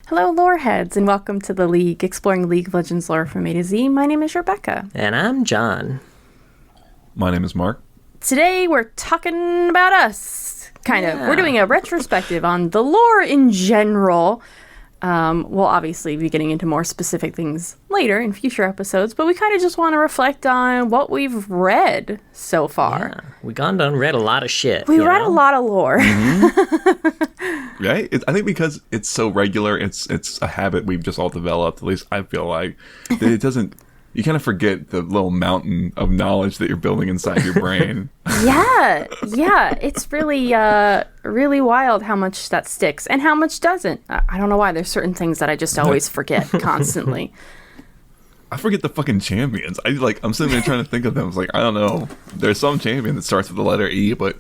Hello, lore heads, and welcome to the League, exploring League of Legends lore from A to Z. My name is Rebecca. And I'm John. My name is Mark. Today we're talking about us, kind of. We're doing a retrospective on the lore in general. We'll obviously be getting into more specific things later in future episodes, but we kind of just want to reflect on what we've read so far. Yeah, we gone and read a lot of shit. We read a lot of lore. Mm-hmm. Right? I think because it's so regular, it's a habit we've just all developed, at least I feel like, that it doesn't... You kind of forget the little mountain of knowledge that you're building inside your brain. Yeah. It's really, really wild how much that sticks and how much doesn't. I don't know why. There's certain things that I just always forget constantly. I forget the fucking champions. I'm sitting there trying to think of them. It's like, I don't know. There's some champion that starts with the letter E, but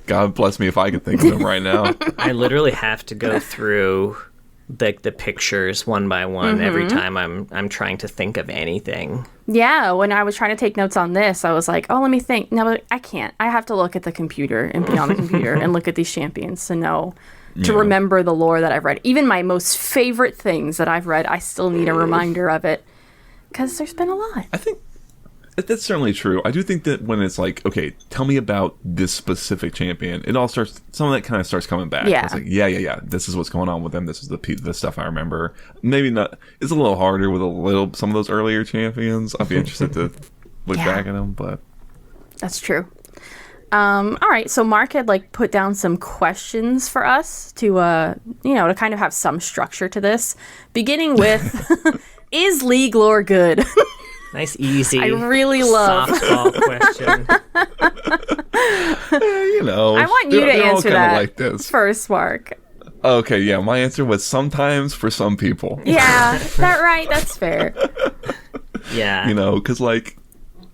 God bless me if I can think of them right now. I literally have to go through the pictures one by one every time I'm trying to think of anything. Yeah, when I was trying to take notes on this, I was like, oh, let me think. No, I can't. I have to look at the computer and be on the computer and look at these champions to know, to remember the lore that I've read. Even my most favorite things that I've read, I still need a reminder of it because there's been a lot. I think that's certainly true. I do think that when it's like, okay, tell me about this specific champion, some of that kind of starts coming back. Yeah. It's like, yeah. This is what's going on with them. This is the stuff I remember. Maybe not. It's a little harder with some of those earlier champions. I'd be interested to look back at them, but that's true. All right. So Mark had put down some questions for us to, to kind of have some structure to this, beginning with, is League lore good? Nice, easy. I really love softball question. I want you to answer that like this. First, Mark. Okay, yeah. My answer was sometimes for some people. Yeah, that's fair. Yeah. Because I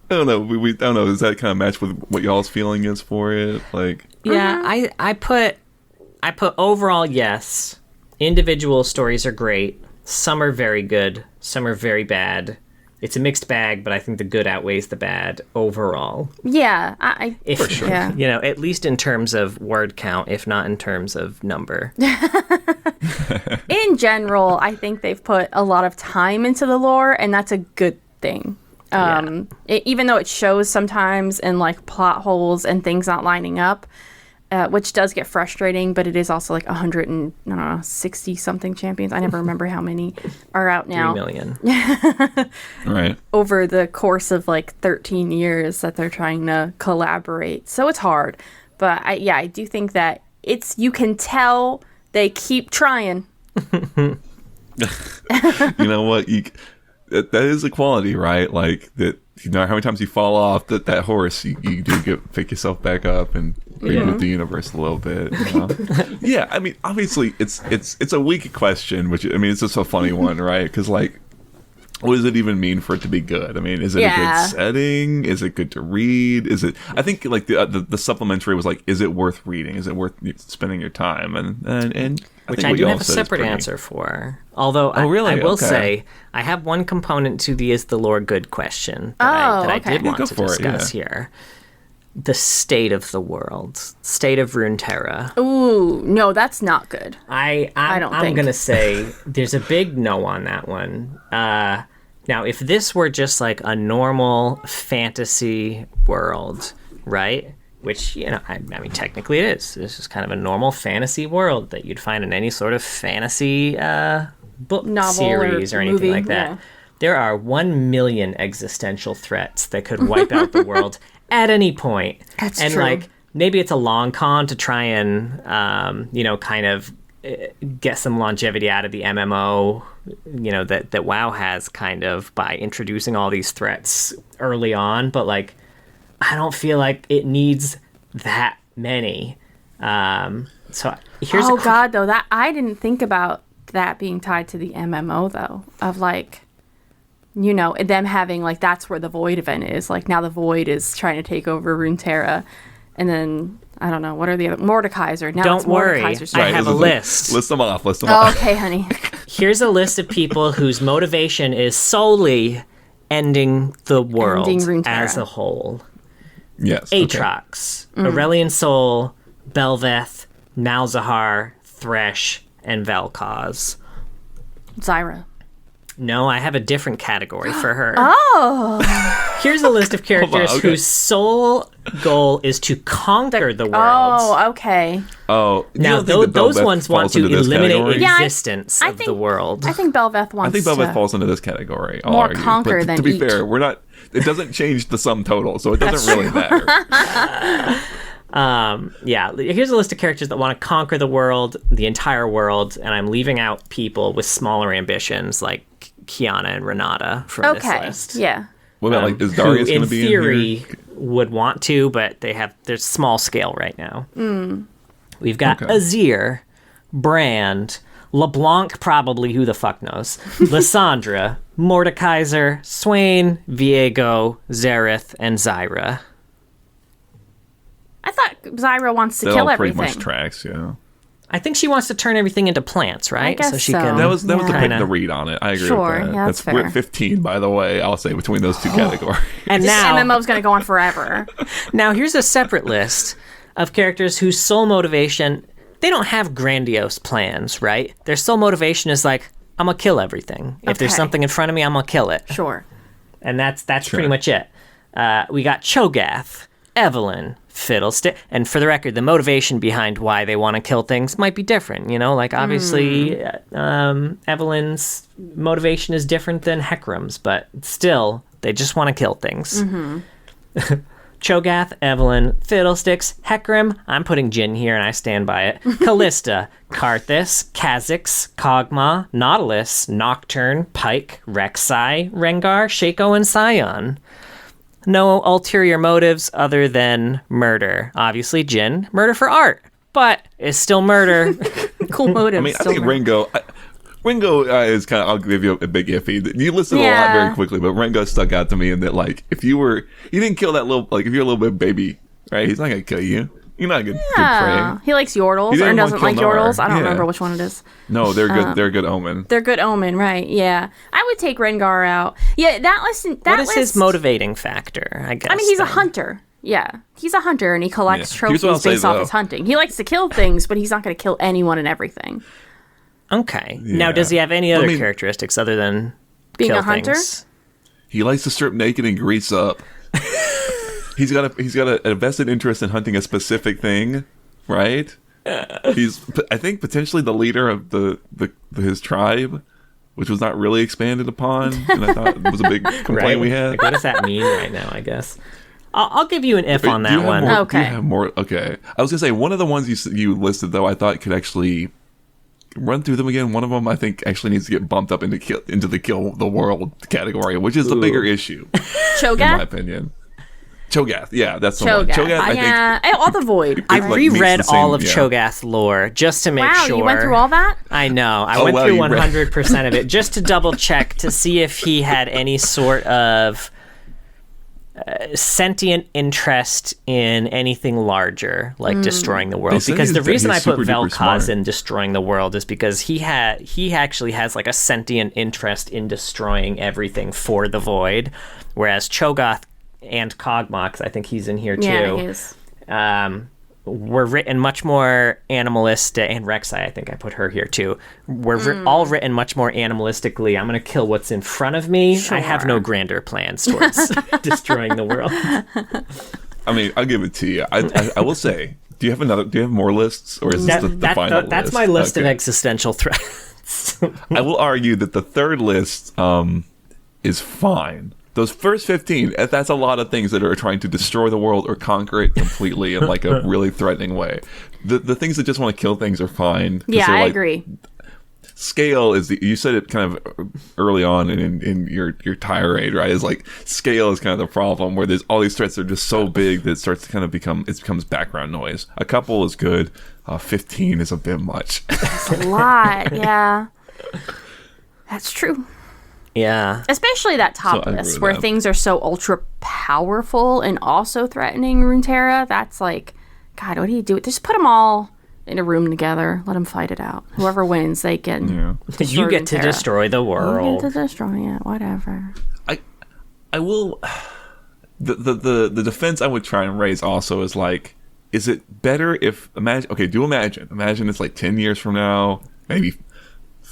don't know. I don't know. Does that kind of match with what y'all's feeling is for it? Yeah, I put overall yes. Individual stories are great. Some are very good. Some are very bad. It's a mixed bag, but I think the good outweighs the bad overall. Yeah, for sure. Yeah. At least in terms of word count, if not in terms of number. In general, I think they've put a lot of time into the lore, and that's a good thing. Even though it shows sometimes in plot holes and things not lining up, which does get frustrating, but it is also 160 something champions. I never remember how many are out now. 3 million. Right. Over the course of 13 years that they're trying to collaborate. So it's hard. But I do think that you can tell they keep trying. You know what? That is a quality, right? That, how many times you fall off that horse, you do pick yourself back up and reboot the universe a little bit. Yeah, I mean, obviously, it's a weak question, which, I mean, it's just a funny one, right? Because, what does it even mean for it to be good? I mean, is it a good setting? Is it good to read? Is it? I think the supplementary was is it worth reading? Is it worth spending your time? And which I do have a separate answer for. Although I will say I have one component to the is the lore good question that I did want to discuss here. The state of the world, state of Runeterra. Ooh, no, that's not good. I'm gonna say there's a big no on that one. Now, if this were just a normal fantasy world, right? Which, I mean, technically it is. This is kind of a normal fantasy world that you'd find in any sort of fantasy book novel series or anything movie, like that. Yeah. There are 1 million existential threats that could wipe out the world at any point. That's true. Maybe it's a long con to try and, kind of get some longevity out of the MMO, that WoW has kind of by introducing all these threats early on. But, I don't feel like it needs that many. So here's God, though, that I didn't think about that being tied to the MMO, though, of them having that's where the Void event is. Now the Void is trying to take over Runeterra, and then I don't know what are the other Mordekaiser. Now don't worry, I have a list. List them off. Okay, honey. Here's a list of people whose motivation is solely ending the world as a whole. Yes. Aatrox, Aurelion Sol, Belveth, Malzahar, Thresh, and Vel'Koz. Zyra. No, I have a different category for her. Oh. Here's a list of characters okay. whose sole goal is to conquer the world. Oh, okay. Oh, you Now, don't think that those Belveth ones want falls to into this eliminate category? Yeah, existence of the world. I think Belveth I wants think Belveth to... falls into this category. I'll more argue. conquer But than to be eat. fair, we're not. It doesn't change the sum total, so it doesn't really matter. Yeah, here's a list of characters that want to conquer the world, the entire world, and I'm leaving out people with smaller ambitions like Kiana and Renata from this list. Yeah. What about like is Darius Who, going in to be theory, in here? would want to, but they're small scale right now. We've got Okay. Azir, Brand, LeBlanc, probably, who the fuck knows, Lysandra, Mordekaiser, Swain, Viego, Zareth, and Zyra. I thought Zyra wants to That kill all pretty everything. much tracks. Yeah, I think she wants to turn everything into plants, right? guess she so. can. that was the Kinda. the read on it. I agree Sure, with that. yeah, that's We're fair. at 15, by the way. I'll say between those two categories. And This now, MMO's going to go on forever. now here's a separate list of characters whose sole motivation, they don't have grandiose plans, right? Their sole motivation is like, I'm gonna kill everything. If there's Okay. something in front of me, I'm gonna kill it. Sure. And that's pretty much it. We got Cho'Gath, Evelyn, Fiddlestick, and for the record, the motivation behind why they want to kill things might be different. You know, like obviously, Evelyn's motivation is different than Hecarim's, but still, they just want to kill things. Cho'Gath, Evelyn, Fiddlesticks, Hecarim, I'm putting Jin here and I stand by it, Callista, Karthus, Kha'Zix, Kog'Maw, Nautilus, Nocturne, Pike, Rek'Sai, Rengar, Shaco, and Sion. No ulterior motives other than murder. Obviously, Jin, murder for art, but it's still murder. Cool motive. I mean, I think Ringo is kind of. I'll give you a big iffy. You listed a lot very quickly, but Ringo stuck out to me in that, like, if you didn't kill that little, like, if you're a little bit baby, right? He's not gonna kill you. You're not good prey. He likes Yordles He or didn't doesn't want like to kill Yordles. Nara. I don't Yeah. remember which one it is. No, they're good. They're a good omen. They're good omen, right? Yeah. I would take Rengar out. Yeah, that list. What is his motivating factor, I guess? I mean, he's a then? hunter. Yeah. He's a hunter and he collects Yeah. Here's what I'll trophies say, based off though. his hunting. He likes to kill things, but he's not going to kill anyone and everything. Okay. Now, Yeah. does he have any other I mean- characteristics other than Being kill a hunter? things? He likes to strip naked and grease up. He's got a vested interest in hunting a specific thing, right? He's, I think, potentially the leader of his tribe, which was not really expanded upon, and I thought it was a big complaint Right? we had. Like, what does that mean right now, I guess? I'll give you an if on Do you that have one. more- Okay. Do you have more? Okay. I was gonna say one of the ones you listed though, I thought could actually run through them again. One of them I think actually needs to get bumped up into the kill the world category, which is the bigger issue, in my Cho'Gath? opinion. Cho'Gath, yeah, that's the one. Cho'Gath. I think. Yeah. All the void. I It, like, reread meets the all same- of yeah. Cho'Gath lore just to make Wow, sure. you went through all that? I know. I Oh, went wow, through you read- 100% of it just to double check to see if he had any sort of sentient interest in anything larger, like destroying the They world. say Because the he's reason I put super duper Vel'Koz smart. in destroying the world is because he actually has like a sentient interest in destroying everything for the void, whereas Cho'Gath and Kog'Maw, 'cause I think he's in here too. Yeah, he is. Were written much more animalistic, and Rek'Sai, I think I put her here too. All written much more animalistically. I'm going to kill what's in front of me. I have no Sure. grander plans towards destroying the world. I mean, I'll give it to you. I will say, do you have more lists, or is this the final list? That's my list of Okay. existential threats. I will argue that the third list is fine. Those first 15, that's a lot of things that are trying to destroy the world or conquer it completely in like a really threatening way. The things that just want to kill things are fine. 'cause Yeah, they're, I like, agree. Scale is you said it kind of early on in your tirade, right? Is like scale is kind of the problem where there's all these threats that are just so big that it starts to kind of becomes background noise. A couple is good. 15 is a bit much. It's a lot. Yeah. That's true. Yeah. Especially that top I agree list with where that. things are so ultra powerful and also threatening Runeterra. That's like, God, what do you do? Just put them all in a room together. Let them fight it out. Whoever wins, they can. Yeah. destroy You get to Runeterra. destroy the You world. get to destroy it. Whatever. I will. The defense I would try and raise also is like, is it better if imagine it's like 10 years from now, maybe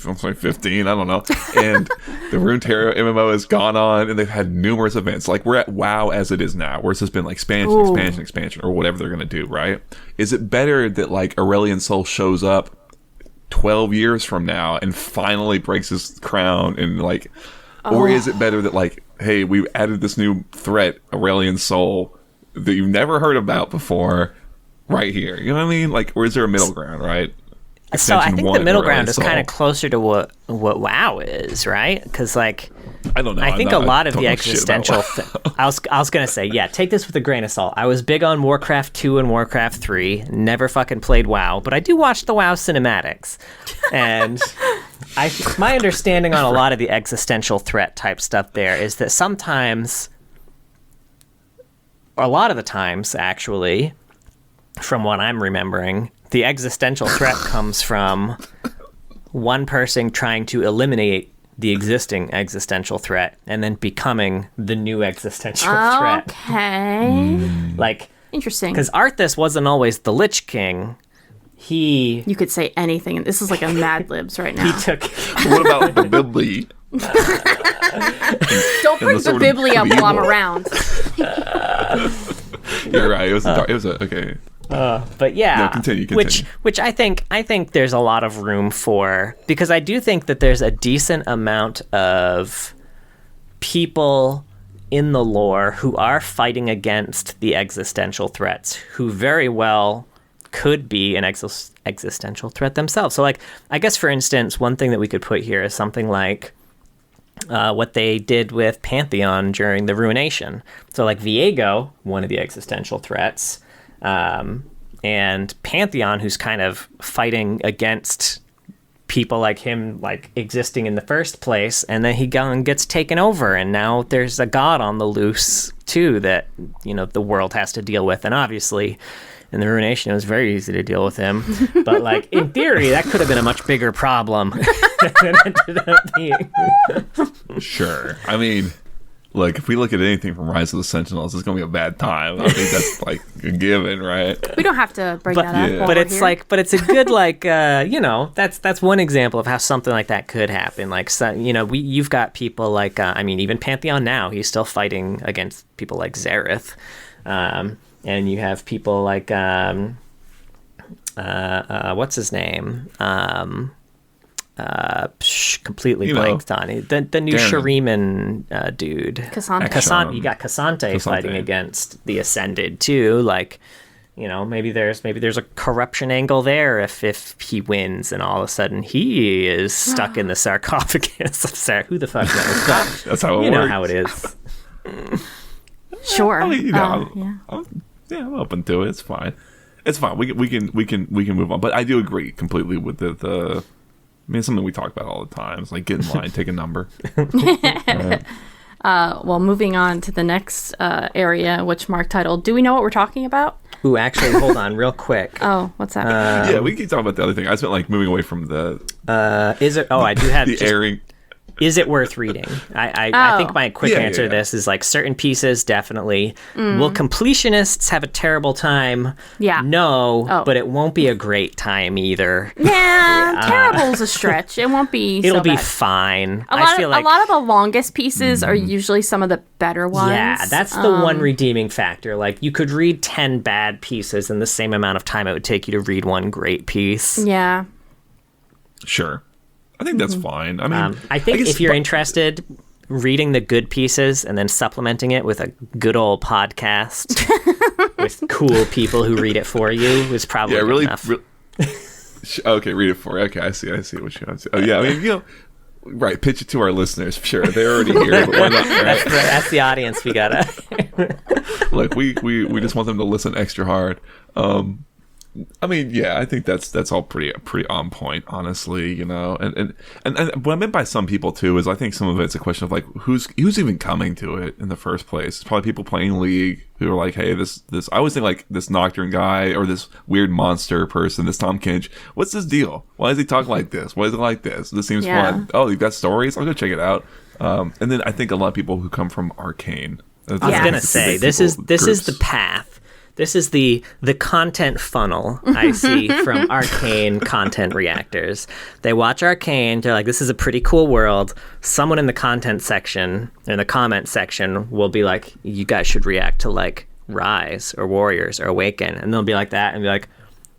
like 15, I don't know. And the Runeterra MMO has gone on, and they've had numerous events. Like, we're at WoW as it is now, where it's just been like expansion, or whatever they're going to do, right? Is it better that like Aurelion Sol shows up 12 years from now and finally breaks his crown and like, or is it better that like, hey, we added this new threat, Aurelion Sol, that you've never heard about before, right here? You know what I mean? Like, or is there a middle ground, right? So I think the middle ground is kind of closer to what WoW is, right? Because like, I don't know. I think a lot of the existential. I was gonna say, yeah, take this with a grain of salt. I was big on Warcraft 2 and Warcraft 3. Never fucking played WoW, but I do watch the WoW cinematics, and my understanding on a lot of the existential threat type stuff there is that sometimes, a lot of the times, actually, from what I'm remembering, the existential threat comes from one person trying to eliminate the existing existential threat and then becoming the new existential threat. Okay. Like, interesting. Because Arthas wasn't always the Lich King. You could say anything. This is like a Mad Libs right now. He took... What about the Bibli? Don't bring the Bibli up while I'm around. You're right. It was okay. But yeah, no, continue. Which I think there's a lot of room for, because I do think that there's a decent amount of people in the lore who are fighting against the existential threats, who very well could be an existential threat themselves. So like, I guess for instance, one thing that we could put here is something like what they did with Pantheon during the Ruination. So like Viego, one of the existential threats, and Pantheon, who's kind of fighting against people like him, like existing in the first place, and then he gets taken over, and now there's a god on the loose too that, you know, the world has to deal with. And obviously in the Ruination it was very easy to deal with him, but like in theory that could have been a much bigger problem than it ended up being. Sure. I mean, look, if we look at anything from Rise of the Sentinels, it's gonna be a bad time. I think that's like a given, right? We don't have to bring that up. Yeah. But it's here. But it's a good like, you know, that's one example of how something like that could happen. Like, so, you know, you've got people like, I mean, even Pantheon now, he's still fighting against people like Xerath, and you have people like, what's his name? Completely blanked on it. The new Shuriman dude. Cassante. You got Cassante fighting against the Ascended too. Like, you know, maybe there's a corruption angle there if he wins and all of a sudden he is stuck in the sarcophagus. Who the fuck knows? But that's how it works. You know how it is. Sure. I mean, you know, I'm open to it. It's fine. It's fine. We can move on. But I do agree completely with the I mean, it's something we talk about all the time. It's like, get in line, take a number. Right. Well, moving on to the next area, which Mark titled, "Do we know what we're talking about?" Ooh, actually, hold on real quick. Oh, what's that? Yeah, we can talk about the other thing. I spent like moving away from the... Is it... Oh, I do have... the airing... Is it worth reading? I think my quick answer to this is like certain pieces, definitely. Will completionists have a terrible time? Yeah. No, but it won't be a great time either. Yeah, terrible's a stretch. It won't be It'll so be bad. fine. A lot of the longest pieces are usually some of the better ones. Yeah, that's the one redeeming factor. Like, you could read 10 bad pieces in the same amount of time it would take you to read one great piece. Yeah. Sure. I think that's fine. I mean, I think if you're interested, reading the good pieces and then supplementing it with a good old podcast with cool people who read it for you is probably enough. Okay, read it for you. Okay, I see what you're saying. Oh, yeah, I mean, you know, right, pitch it to our listeners. Sure, they're already here, but why not? Right? That's the audience we gotta... Look, we just want them to listen extra hard. I mean, yeah, I think that's all pretty on point, honestly, you know. And what I meant by some people too is I think some of it's a question of like who's even coming to it in the first place. It's probably people playing League who are like, hey, this I always think like this Nocturne guy or this weird monster person, this Tom Kinch. What's this deal? Why does he talk like this? Why is it like this? This seems fun. Oh, you've got stories? I'll go check it out. And then I think a lot of people who come from Arcane. I was gonna say this is the path. This is the content funnel I see from Arcane content reactors. They watch Arcane. They're like, this is a pretty cool world. Someone in the content section, in the comment section, will be like, you guys should react to like Rise or Warriors or Awaken. And they'll be like that and be like,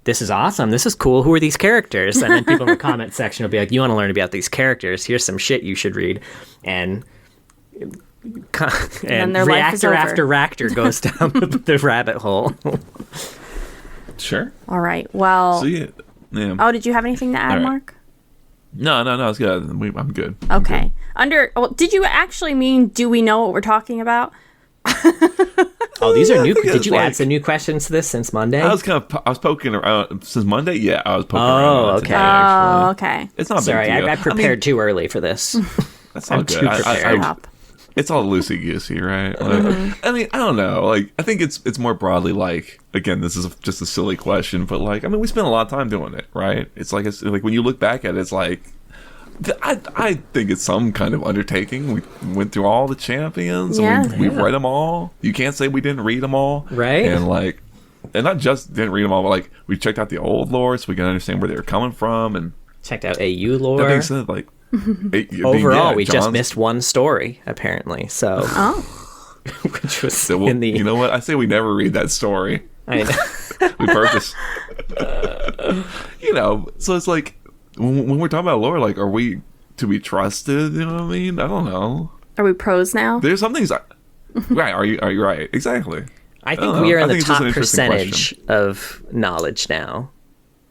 this is awesome. This is cool. Who are these characters? And then people in the comment section will be like, you want to learn about these characters? Here's some shit you should read. And reactor after reactor goes down the rabbit hole. Sure. All right. Well. So yeah. Oh, did you have anything to add, right. Mark? No. It's good. I'm good. Okay. Did you actually mean? Do we know what we're talking about? Oh, these are new. Did you add some new questions to this since Monday? I was poking around since Monday. Yeah, I was poking around. Oh, okay. Oh, okay. It's not. Sorry, big deal. I prepared too early for this. That's all good. Too prepared. It's all loosey goosey, right? Like, I mean, I don't know. Like, I think it's more broadly like, again, this is just a silly question, but like, I mean, we spent a lot of time doing it, right? It's like when you look back at it, it's like, I think it's some kind of undertaking. We went through all the champions. Yeah. And we read them all. You can't say we didn't read them all, right? And not just didn't read them all, but like we checked out the old lore so we can understand where they were coming from, and checked out AU lore. That being said, like. Overall, we just missed one story, apparently. So, which was in the. You know what? I say we never read that story. I know. We purpose. So it's like when we're talking about lore, like, are we to be trusted? You know what I mean? I don't know. Are we pros now? There's some things. Right? Are you right? Exactly. I think we are in the top percentage of knowledge now.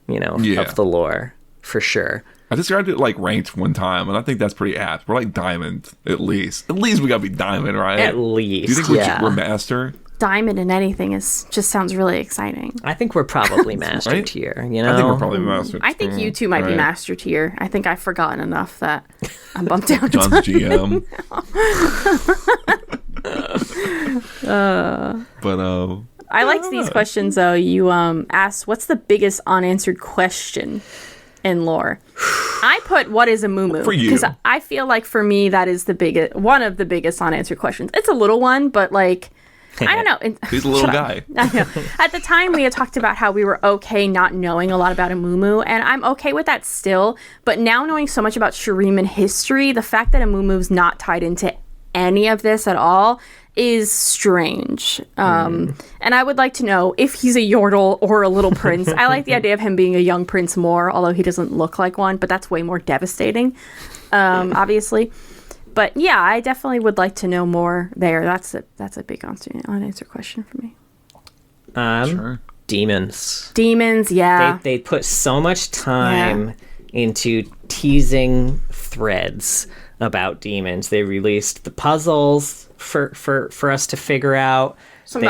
Of the lore for sure. I described it like ranked one time, and I think that's pretty apt. We're like diamond, at least. At least we gotta be diamond, right? At least. Do you think we're master? Diamond in anything just sounds really exciting. I think we're probably master right? tier, I think we're probably master tier. I think you two might be master tier. I think I've forgotten enough that I'm bumped down to John's GM. I liked these questions, though. You asked, what's the biggest unanswered question in lore? I put, what is a moo-moo? For you. Because I feel like for me, that is one of the biggest unanswered questions. It's a little one, but like, I don't know. He's a little guy. I know. At the time, we had talked about how we were okay not knowing a lot about a moo-moo, and I'm okay with that still. But now knowing so much about Shuriman history, the fact that a moo-moo's not tied into any of this at all is strange. And I would like to know if he's a yordle or a little prince. I like the idea of him being a young prince more, although he doesn't look like one, but that's way more devastating, obviously. But yeah, I definitely would like to know more there. That's a big unanswered question for me. Sure. Demons, yeah. They put so much time into teasing threads about demons. They released the puzzles for us to figure out. Something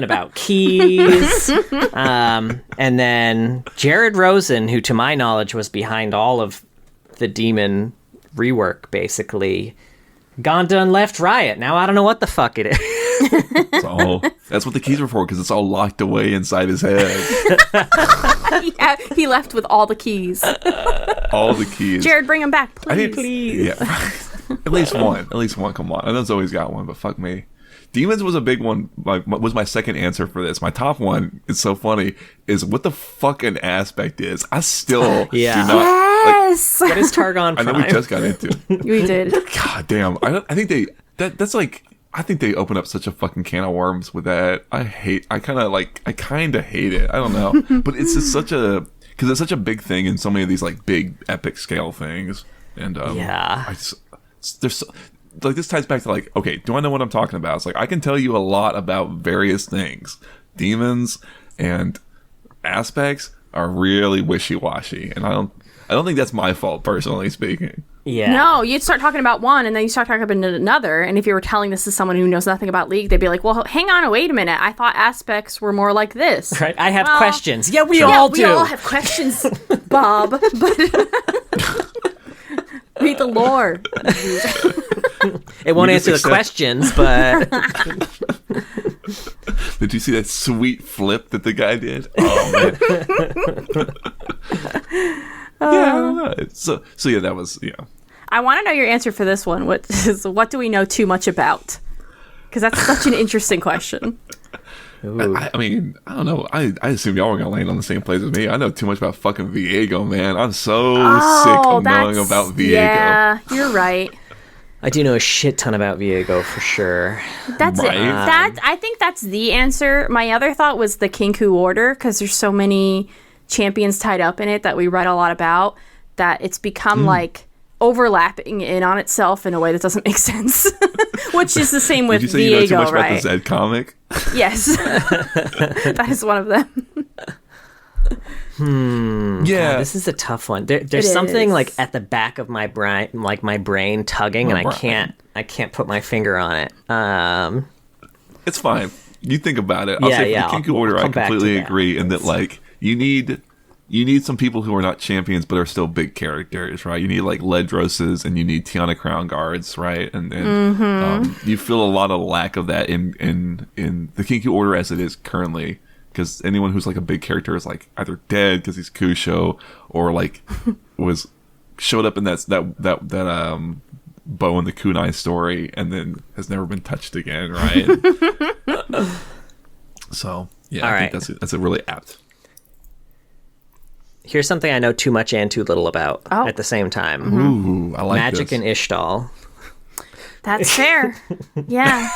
about keys. And then Jared Rosen, who to my knowledge was behind all of the demon rework, basically gone done left Riot. Now I don't know what the fuck it is. That's what the keys were for, because it's all locked away inside his head. Yeah, he left with all the keys. All the keys. Jared, bring him back, please. Please. Yeah. At least one. Come on. I know it's always got one, but fuck me. Demons was a big one. Was my second answer for this. My top one, it's so funny, is what the fuck an aspect is. I still do not. Yes. What is Targon Prime? I know we just got into it. We did. God damn. I think that's like, I think they open up such a fucking can of worms with that. I kind of hate it. I don't know. But it's just because it's such a big thing in so many of these like big epic scale things. And there's like, this ties back to like, okay, do I know what I'm talking about? It's like, I can tell you a lot about various things. Demons and aspects are really wishy-washy, and I don't think that's my fault, personally speaking. Yeah. No, you'd start talking about one, and then you start talking about another, and if you were telling this to someone who knows nothing about League, they'd be like, well, hang on, wait a minute. I thought aspects were more like this. Right, I have questions. Yeah, we all do. We all have questions, Bob, but read the lore. It won't answer the questions, but... Did you see that sweet flip that the guy did? Oh, man. Yeah, I don't know. So yeah, that was, yeah. I want to know your answer for this one. What do we know too much about? Because that's such an interesting question. I mean, I don't know. I assume y'all were gonna land on the same place as me. I know too much about fucking Viego, man. I'm so sick of knowing about Viego. Yeah, you're right. I do know a shit ton about Viego for sure. That's it. I think that's the answer. My other thought was the Kinku Order, because there's so many champions tied up in it that we read a lot about, that it's become like overlapping in on itself in a way that doesn't make sense. Which is the same with Did you say Viego, you know too much right? about the Zed comic? Yes. That is one of them. Yeah. God, this is a tough one. There's something is. like at the back of my brain, like my brain tugging, and I can't put my finger on it. It's fine. You think about it. I'll say for the Kinku Order, I completely agree in that like you need some people who are not champions but are still big characters, right? You need like Ledroses and you need Tiana Crown Guards, right? And you feel a lot of lack of that in the Kinku Order as it is currently, because anyone who's like a big character is like either dead because he's Kusho, or like showed up in that Bo and the Kunai story and then has never been touched again, right? So yeah, I think that's a really apt. Here's something I know too much and too little about at the same time. Ooh, I like Magic this. and Ishtal. That's fair. Yeah.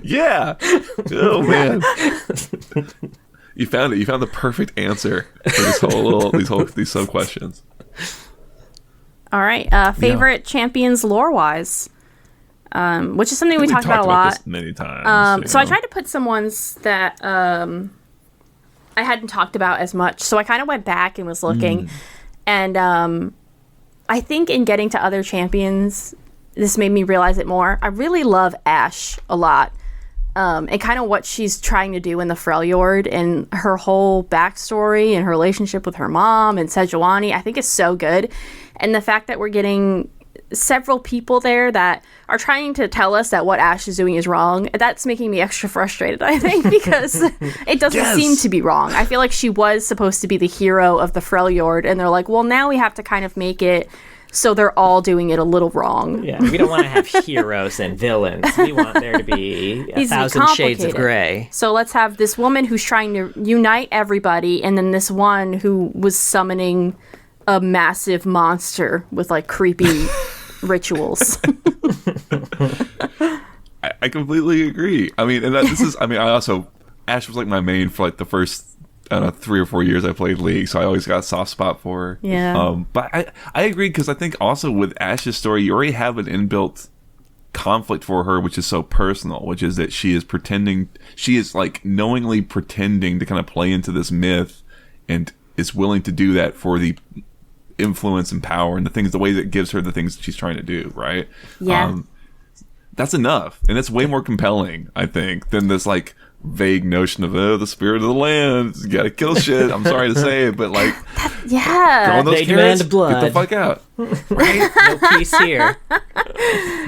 Yeah. Oh man. You found it. You found the perfect answer for this these sub questions. All right. Favorite champions lore-wise, which is something we talked about a lot. This many times. So I tried to put some ones that I hadn't talked about as much. So I kind of went back and was looking. And I think in getting to other champions, this made me realize it more. I really love Ashe a lot. And kind of what she's trying to do in the Freljord, and her whole backstory and her relationship with her mom and Sejuani, I think is so good. And the fact that we're getting several people there that are trying to tell us that what Ashe is doing is wrong, that's making me extra frustrated, I think, because it doesn't seem to be wrong. I feel like she was supposed to be the hero of the Freljord, and they're like, well, now we have to kind of make it so they're all doing it a little wrong. Yeah, we don't want to have heroes and villains. We want there to be a thousand shades of gray. So let's have this woman who's trying to unite everybody, and then this one who was summoning a massive monster with like creepy rituals. I completely agree. I mean, and Ashe was like my main for like the first 3 or 4 years I played League, so I always got a soft spot for her. Yeah. But I agree, because I think also with Ashe's story, you already have an inbuilt conflict for her, which is so personal, which is that she is like knowingly pretending to kind of play into this myth, and is willing to do that for the influence and power and the way that gives her the things that she's trying to do, right? Yeah. That's enough, and it's way more compelling, I think, than this like vague notion of the spirit of the land, you gotta kill shit. I'm sorry to say it, but like, yeah, those they carrots, demand blood. Get the fuck out. Right? No peace here.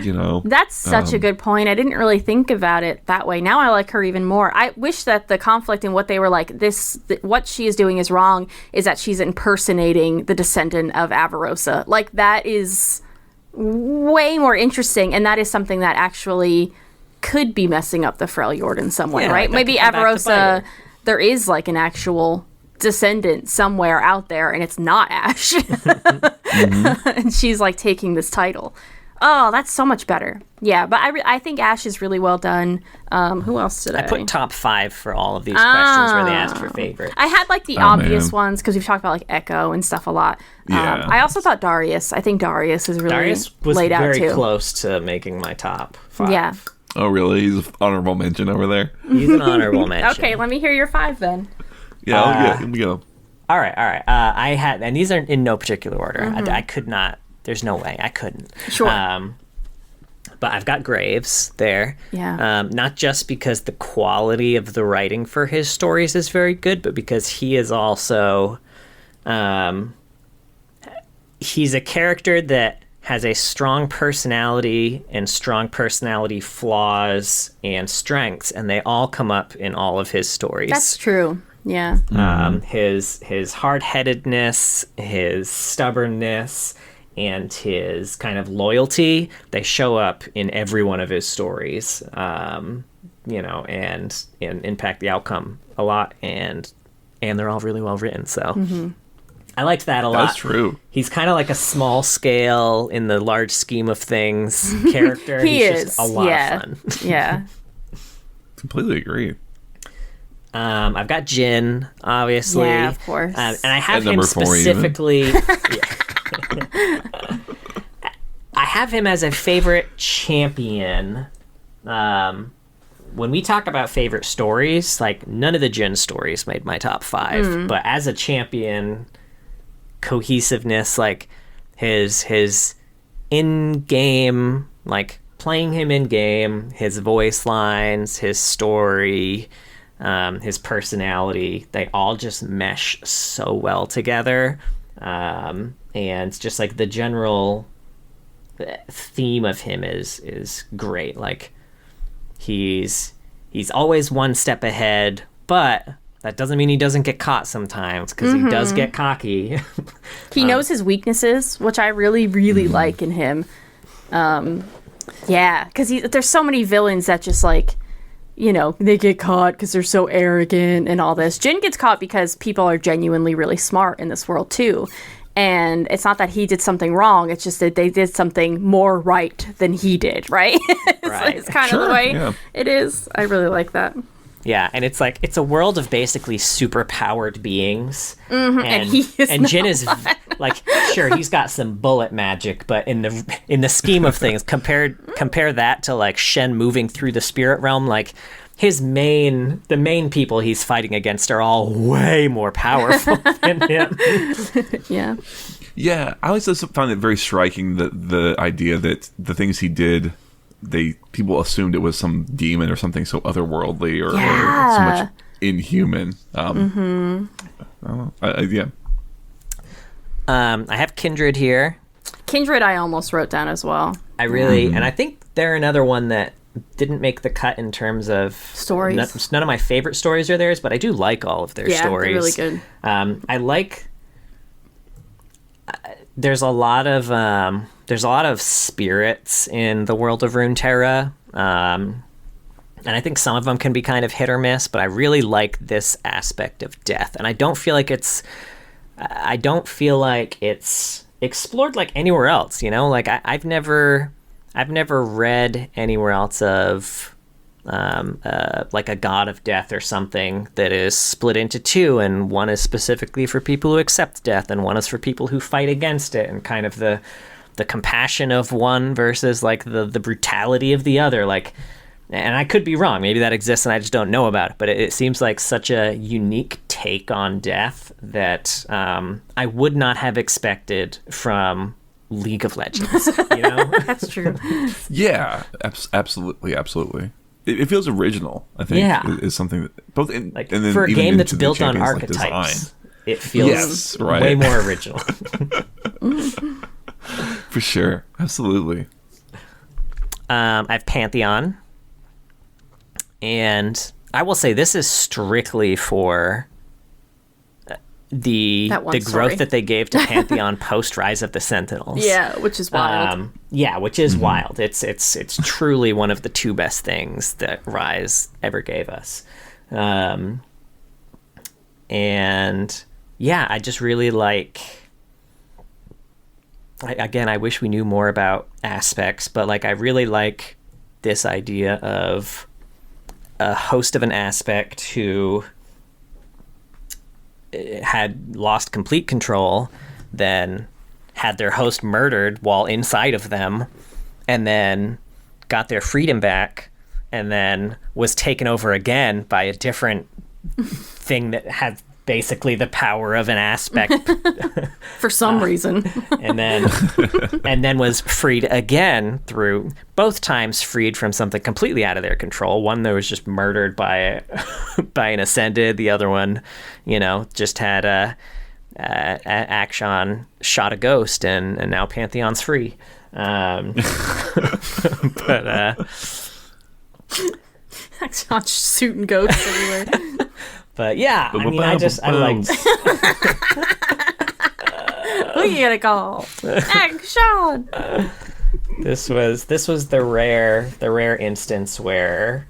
You know, that's such a good point. I didn't really think about it that way. Now I like her even more. I wish that the conflict and what they were like, what she is doing is wrong, is that she's impersonating the descendant of Avarosa. Like, that is way more interesting, and that is something that actually could be messing up the Freljord in some way, right? Maybe Avarosa, there is like an actual descendant somewhere out there, and it's not Ashe. And she's like taking this title. Oh, that's so much better. Yeah, but I think Ashe is really well done. Who else did I put top 5 for all of these questions where they asked for favorites. I had like the obvious ones, because we've talked about like Echo and stuff a lot. Yeah. I also thought Darius. I think Darius is really was laid out very too. close to making my top 5. Yeah. Oh, really? He's an honorable mention over there. He's an honorable mention. Okay, let me hear your 5 then. Yeah, here we go. All right. I had, and these are in no particular order. I could not. There's no way I couldn't. Sure. But I've got Graves there. Yeah. Not just because the quality of the writing for his stories is very good, but because he is also, he's a character that has a strong personality and strong personality flaws and strengths, and they all come up in all of his stories. That's true. Yeah. His hard-headedness, his stubbornness, and his kind of loyalty, they show up in every one of his stories, you know, and impact the outcome a lot, and they're all really well written. So I liked that a lot. That's true. He's kind of like a small scale in the large scheme of things character. He's just a lot of fun. Yeah. Completely agree. I've got Jin, obviously. Yeah, of course. And I have At him number 4 even. specifically. I have him as a favorite champion. When we talk about favorite stories, like none of the Jin stories made my top 5. But as a champion, cohesiveness, like his in-game, like playing him in-game, his voice lines, his story, his personality, they all just mesh so well together. And just like the general theme of him is great. Like he's always one step ahead, but that doesn't mean he doesn't get caught sometimes, because he does get cocky. He knows his weaknesses, which I really, really like in him. Yeah, because there's so many villains that just like, you know, they get caught because they're so arrogant and all this. Jin gets caught because people are genuinely really smart in this world too. And it's not that he did something wrong, it's just that they did something more right than he did, right? Right. It's kind of the way it is. I really like that. Yeah, and it's like, it's a world of basically super-powered beings. And he is Jin is like, sure, he's got some bullet magic, but in the scheme of things, compare that to like Shen moving through the spirit realm, like the main people he's fighting against are all way more powerful than him. Yeah. Yeah, I always just found it very striking, the idea that the things he did, people assumed it was some demon or something so otherworldly or so much inhuman. Yeah. I have Kindred here. Kindred I almost wrote down as well. I really, and I think they're another one that didn't make the cut in terms of stories. None of my favorite stories are theirs, but I do like all of their stories. Yeah, they're really good. I like. There's a lot of spirits in the world of Runeterra, and I think some of them can be kind of hit or miss. But I really like this aspect of death, and I don't feel like it's explored like anywhere else. You know, like I've never read anywhere else of like a god of death or something that is split into two, and one is specifically for people who accept death and one is for people who fight against it, and kind of the compassion of one versus like the brutality of the other. Like, and I could be wrong, maybe that exists and I just don't know about it, but it seems like such a unique take on death that I would not have expected from League of Legends, you know? That's true. Yeah, absolutely. It feels original, I think, is something that both in, like, and then for a even game that's into the built on champions, like, archetypes, design. it feels way more original. For sure, absolutely. I have Pantheon, and I will say this is strictly for the growth that they gave to Pantheon post Rise of the Sentinels. Yeah, which is wild. Which is wild. It's truly one of the two best things that Rise ever gave us. And yeah, I just really like. I wish we knew more about aspects, but like I really like this idea of a host of an aspect who had lost complete control, then had their host murdered while inside of them, and then got their freedom back, and then was taken over again by a different thing that had basically the power of an aspect for some reason. and then was freed again, through both times freed from something completely out of their control. One that was just murdered by an ascended, the other one, you know, just had Akshan shot a ghost, and now Pantheon's free. But Akshan shooting ghosts everywhere. But yeah, I mean, I liked. Who you gonna call? Action! This was the rare instance where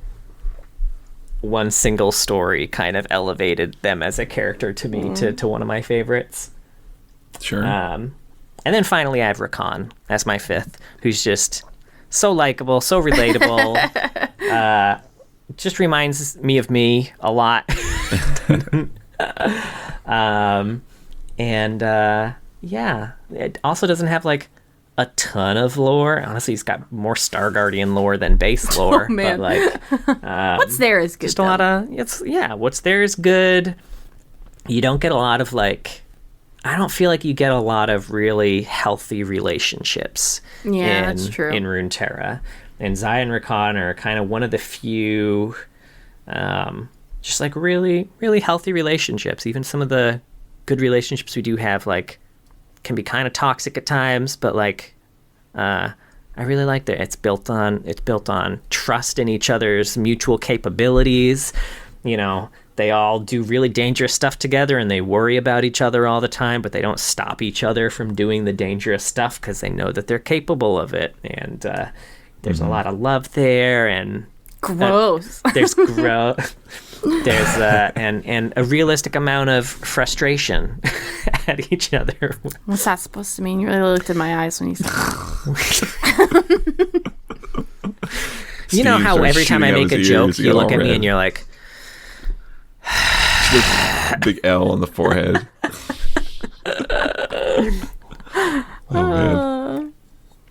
one single story kind of elevated them as a character to me to one of my favorites. Sure. And then finally I have Rakan as my fifth, who's just so likable, so relatable. Just reminds me of me a lot. Yeah, it also doesn't have like a ton of lore. Honestly, he's got more Star Guardian lore than base lore. Oh, man. But like, What's there is good. just a lot of what's there is good. You don't get a lot of like. I don't feel like you get a lot of really healthy relationships. Yeah, that's true. In Runeterra, and Zaya and Rakan are kind of one of the few, just like really, really healthy relationships. Even some of the good relationships we do have, like, can be kind of toxic at times, but like, I really like that it's built on trust in each other's mutual capabilities. You know, they all do really dangerous stuff together and they worry about each other all the time, but they don't stop each other from doing the dangerous stuff because they know that they're capable of it. And there's a lot of love there, and gross. There's growth. There's and a realistic amount of frustration at each other. What's that supposed to mean? You really looked in my eyes when you said that. You know how every time I make a joke, you look at me and you're like, big L on the forehead. Oh man,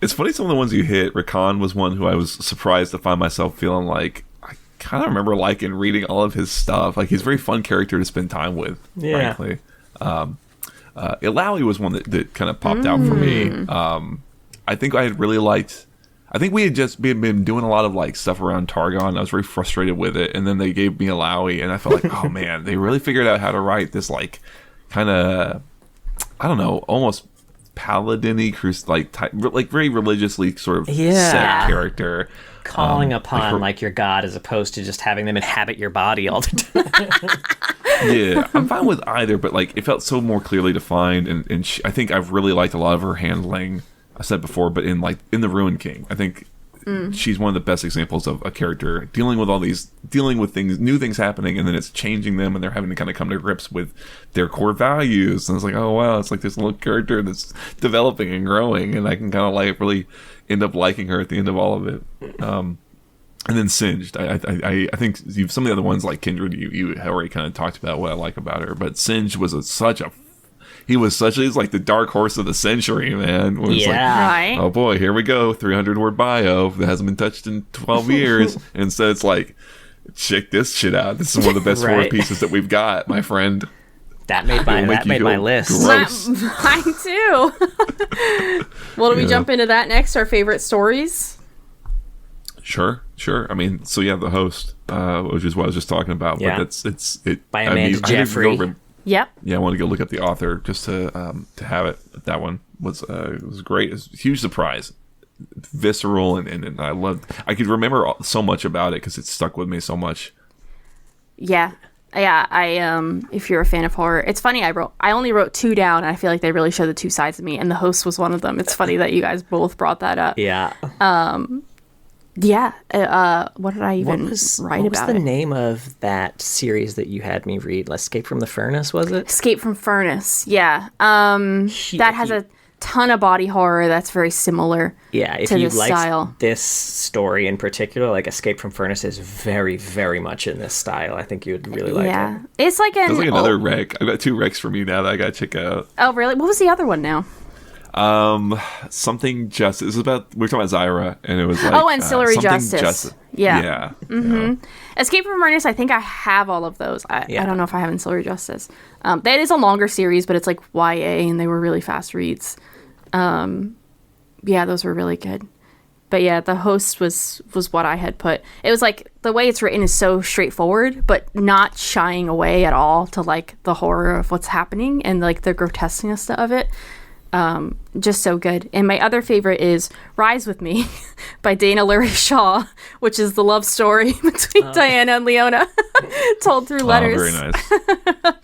it's funny. Some of the ones you hit, Rakan was one who I was surprised to find myself feeling like I kind of remember liking reading all of his stuff. Like, he's a very fun character to spend time with. Yeah. Frankly, Ilaoi was one that kind of popped out for me. I think I had really liked. I think we had just been doing a lot of like stuff around Targon. I was very frustrated with it, and then they gave me Ilaoi, and I felt like, oh man, they really figured out how to write this like kind of, I don't know, almost paladin-y, like type, like very religiously sort of set character, calling upon like your god as opposed to just having them inhabit your body all the time. Yeah, I'm fine with either, but like it felt so more clearly defined, and I think I've really liked a lot of her handling. I said before, but in the Ruin King, I think she's one of the best examples of a character dealing with things, new things happening, and then it's changing them, and they're having to kind of come to grips with their core values. And it's like, oh wow, it's like this little character that's developing and growing, and I can kind of like really end up liking her at the end of all of it. And then Singed, I think some of the other ones like Kindred, you already kind of talked about what I like about her, but Singed was he's like the dark horse of the century, man. Right. Oh boy, here we go, 300-word bio that hasn't been touched in 12 years. And instead it's like, check this shit out. This is one of the best war pieces that we've got, my friend. That made my list. Gross. Mine too. Well, do we jump into that next? Our favorite stories? Sure. I mean, so yeah, the host, which is what I was just talking about. Yeah. But it's by Amanda Jeffrey. Yep. Yeah, I want to go look up the author just to have it. That one was great. It was a huge surprise, visceral, and I loved. I could remember so much about it because it stuck with me so much. Yeah. I if you're a fan of horror, it's funny. I only wrote 2 down, and I feel like they really show the 2 sides of me, and the host was one of them. It's funny that you guys both brought that up. Yeah. Yeah. What did I even write about? What was the name of that series that you had me read? Escape from the Furnace, was it? Escape from Furnace. Yeah. That has a ton of body horror that's very similar. Yeah. If to you this liked style. This story in particular, like Escape from Furnace is very, very much in this style. I think you would really like it. It's like That's like another rec. I've got 2 recs from you now that I got to check out. Oh, really? What was the other one now? Something Justice. It was about, we were talking about Zyra, and it was like Ancillary Justice. Yeah. Mm-hmm. Yeah. Escape from Furnace, I think I have all of those. I don't know if I have Ancillary Justice. That is a longer series, but it's like YA, and they were really fast reads. Those were really good. But yeah, the host was what I had put. It was like, the way it's written is so straightforward, but not shying away at all to like the horror of what's happening and like the grotesqueness of it. Just so good. And my other favorite is Rise With Me by Dana Lurie Shaw, which is the love story between Diana and Leona told through letters. Oh, very nice.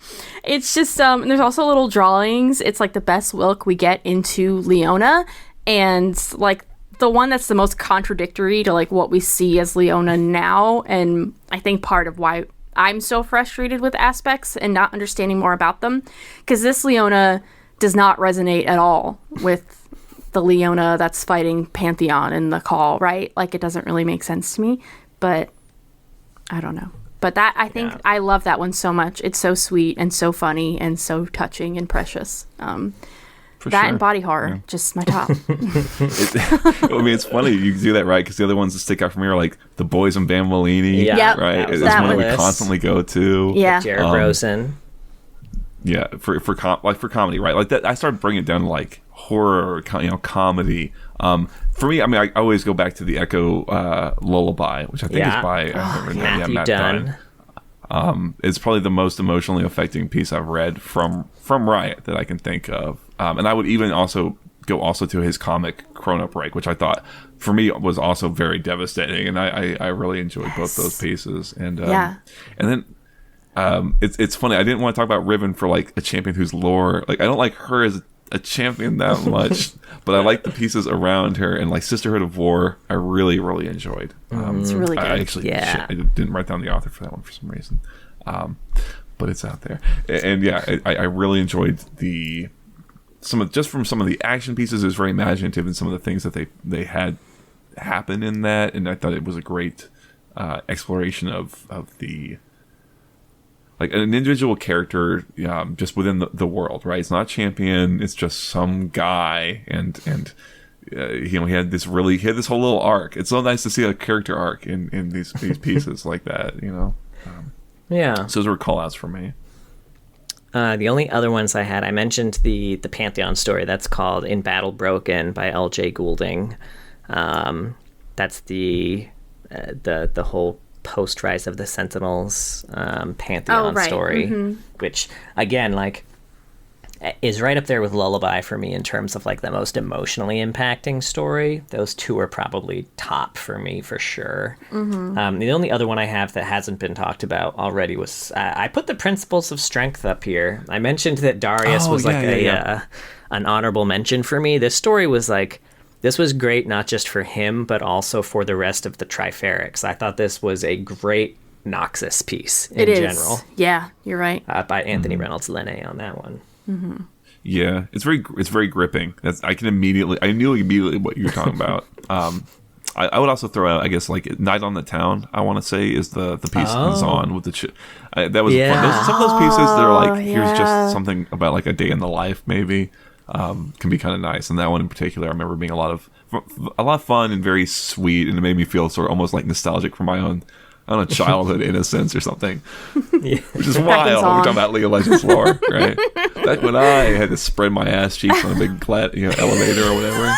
It's just, and there's also little drawings. It's like the best look we get into Leona, and like the one that's the most contradictory to like what we see as Leona now. And I think part of why I'm so frustrated with aspects and not understanding more about them, because this Leona does not resonate at all with the Leona that's fighting Pantheon in the call, right? Like, it doesn't really make sense to me, but I don't know. But that, I think, I love that one so much. It's so sweet and so funny and so touching and precious. And body horror, just my top. I mean, it's funny you do that, right? Because the other ones that stick out for me are like The Boys and Bambolini, right? It's one we constantly go to. Yeah, Jared Rosen. Yeah, for comedy, right? Like that, I started bringing it down to like horror, comedy. For me, I mean, I always go back to the Echo Lullaby, which I think is by Matthew Dunn. It's probably the most emotionally affecting piece I've read from Riot that I can think of. And I would even also go to his comic Chrono Break, which I thought for me was also very devastating, and I really enjoyed both those pieces. And and then. It's funny. I didn't want to talk about Riven for like a champion whose lore, like I don't like her as a champion that much, but I like the pieces around her, and like Sisterhood of War I really enjoyed. It's really good. I actually I didn't write down the author for that one for some reason, but it's out there. And I really enjoyed some of the action pieces. It was very imaginative, and some of the things that they had happen in that, and I thought it was a great exploration of the like an individual character just within the world, right? It's not a champion, it's just some guy, and he had this whole little arc. It's so nice to see a character arc in these pieces like that, so those were call outs for me. The only other ones I had, I mentioned the Pantheon story that's called In Battle Broken by L.J. Goulding. That's the whole post Rise of the Sentinels Pantheon story, which again, like, is right up there with Lullaby for me in terms of like the most emotionally impacting story. Those two are probably top for me for sure. The only other one I have that hasn't been talked about already was I put the Principles of Strength up here. I mentioned that Darius was an honorable mention for me. This story was like, this was great, not just for him, but also for the rest of the Triferics. I thought this was a great Noxus piece in general. Yeah, you're right. By Anthony Reynolds Lene on that one. Yeah, it's very gripping. I knew immediately what you were talking about. I would also throw out, I guess, like Night on the Town, I want to say, is the piece on Zon with the that was fun. Some of those pieces that are like, here's just something about like a day in the life, maybe. Can be kind of nice, and that one in particular I remember being a lot of fun and very sweet, and it made me feel sort of almost like nostalgic for my own, I don't know, childhood innocence or something, which is wild when we're talking about League of Legends lore, right? Back when I had to spread my ass cheeks on a big elevator or whatever.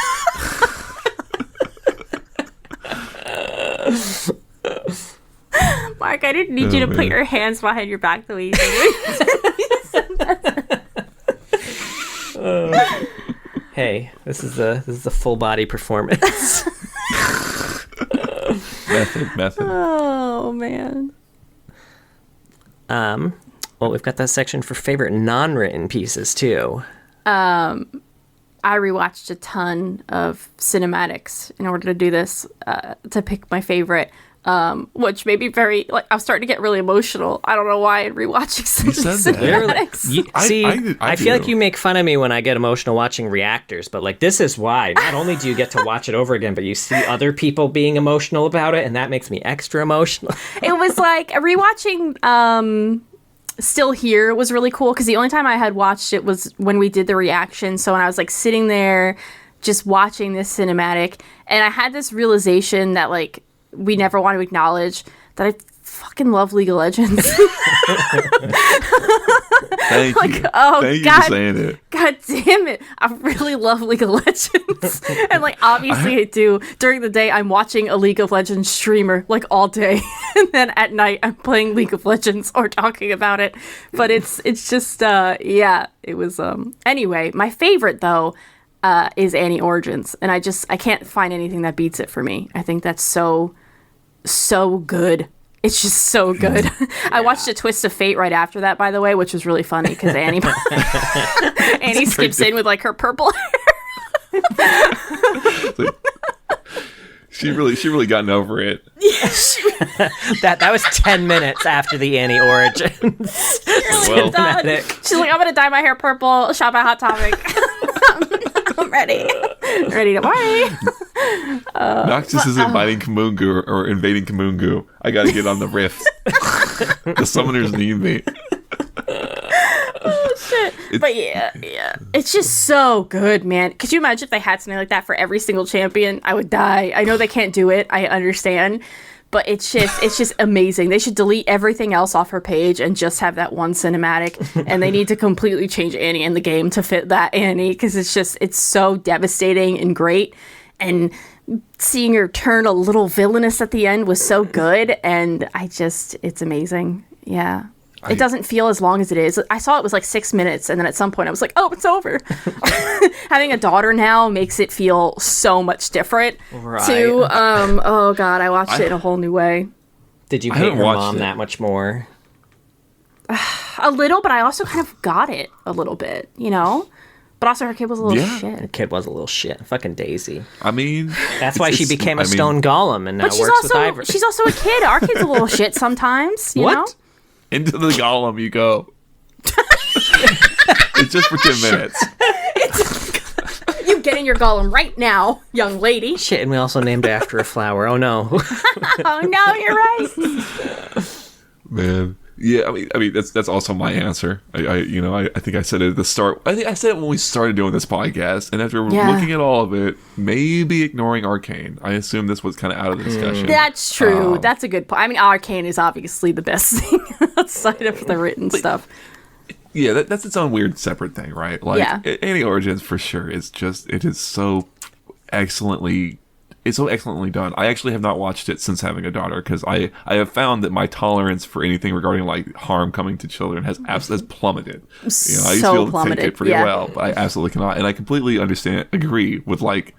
Mark, I didn't need you to put your hands behind your back the way you did. Hey, this is a full body performance. Method. Oh man. Well, we've got that section for favorite non-written pieces too. I rewatched a ton of cinematics in order to do this, to pick my favorite. Which made me very, like, I'm starting to get really emotional. I don't know why in rewatching cinematics. I feel like you make fun of me when I get emotional watching reactors, but like, this is why. Not only do you get to watch it over again, but you see other people being emotional about it, and that makes me extra emotional. It was like rewatching Still Here was really cool, because the only time I had watched it was when we did the reaction. So when I was like sitting there just watching this cinematic, and I had this realization that like we never want to acknowledge, that I fucking love League of Legends. Thank Like, you. oh, Thank you God. for saying it. God damn it. I really love League of Legends. And like obviously I do. During the day I'm watching a League of Legends streamer like all day. And then at night I'm playing League of Legends or talking about it. But it's just yeah, it was anyway, my favorite though is Annie Origins. And I can't find anything that beats it for me. I think that's so good. It's just so good. I watched A Twist of Fate right after that, by the way, which was really funny because Annie skips in with like her purple hair. She really gotten over it. That was 10 minutes after the Annie Origins. Well, She's like, I'm gonna dye my hair purple. Shop at Hot Topic. I'm ready to party. Noxus is inviting Kamungu or invading Kamungu. I gotta get on the rift. The summoners need me. Oh shit! But yeah, it's just so good, man. Could you imagine if they had something like that for every single champion? I would die. I know they can't do it. I understand. But it's just amazing. They should delete everything else off her page and just have that one cinematic. And they need to completely change Annie in the game to fit that Annie because it's so devastating and great. And seeing her turn a little villainous at the end was so good. And it's amazing. Yeah. It doesn't feel as long as it is. I saw it was like 6 minutes, and then at some point I was like, oh, it's over. Having a daughter now makes it feel so much different. Right. Too. Oh, God, I watched it in a whole new way. Did you hate her mom that much more? A little, but I also kind of got it a little bit, you know? But also her kid was a little shit. Her kid was a little shit. Fucking Daisy. I mean... That's why she became a stone golem and now works with Ivory. She's also a kid. Our kid's a little shit sometimes, you know? Into the golem you go. It's just for 10 minutes. You get in your golem right now, young lady. Shit, and we also named after a flower. Oh no. Oh no, you're right. Man. Yeah, I mean that's also my answer. I think I said it at the start. I think I said it when we started doing this podcast, and after looking at all of it, maybe ignoring Arcane, I assume this was kind of out of the discussion. That's true. That's a good point. I mean, Arcane is obviously the best thing outside of the written stuff. Yeah, that's its own weird separate thing, right? Like Annie Origins for sure is so excellently done. I actually have not watched it since having a daughter because I have found that my tolerance for anything regarding like harm coming to children has plummeted. I used to be able to take it pretty well, but I absolutely cannot. And I completely agree with like,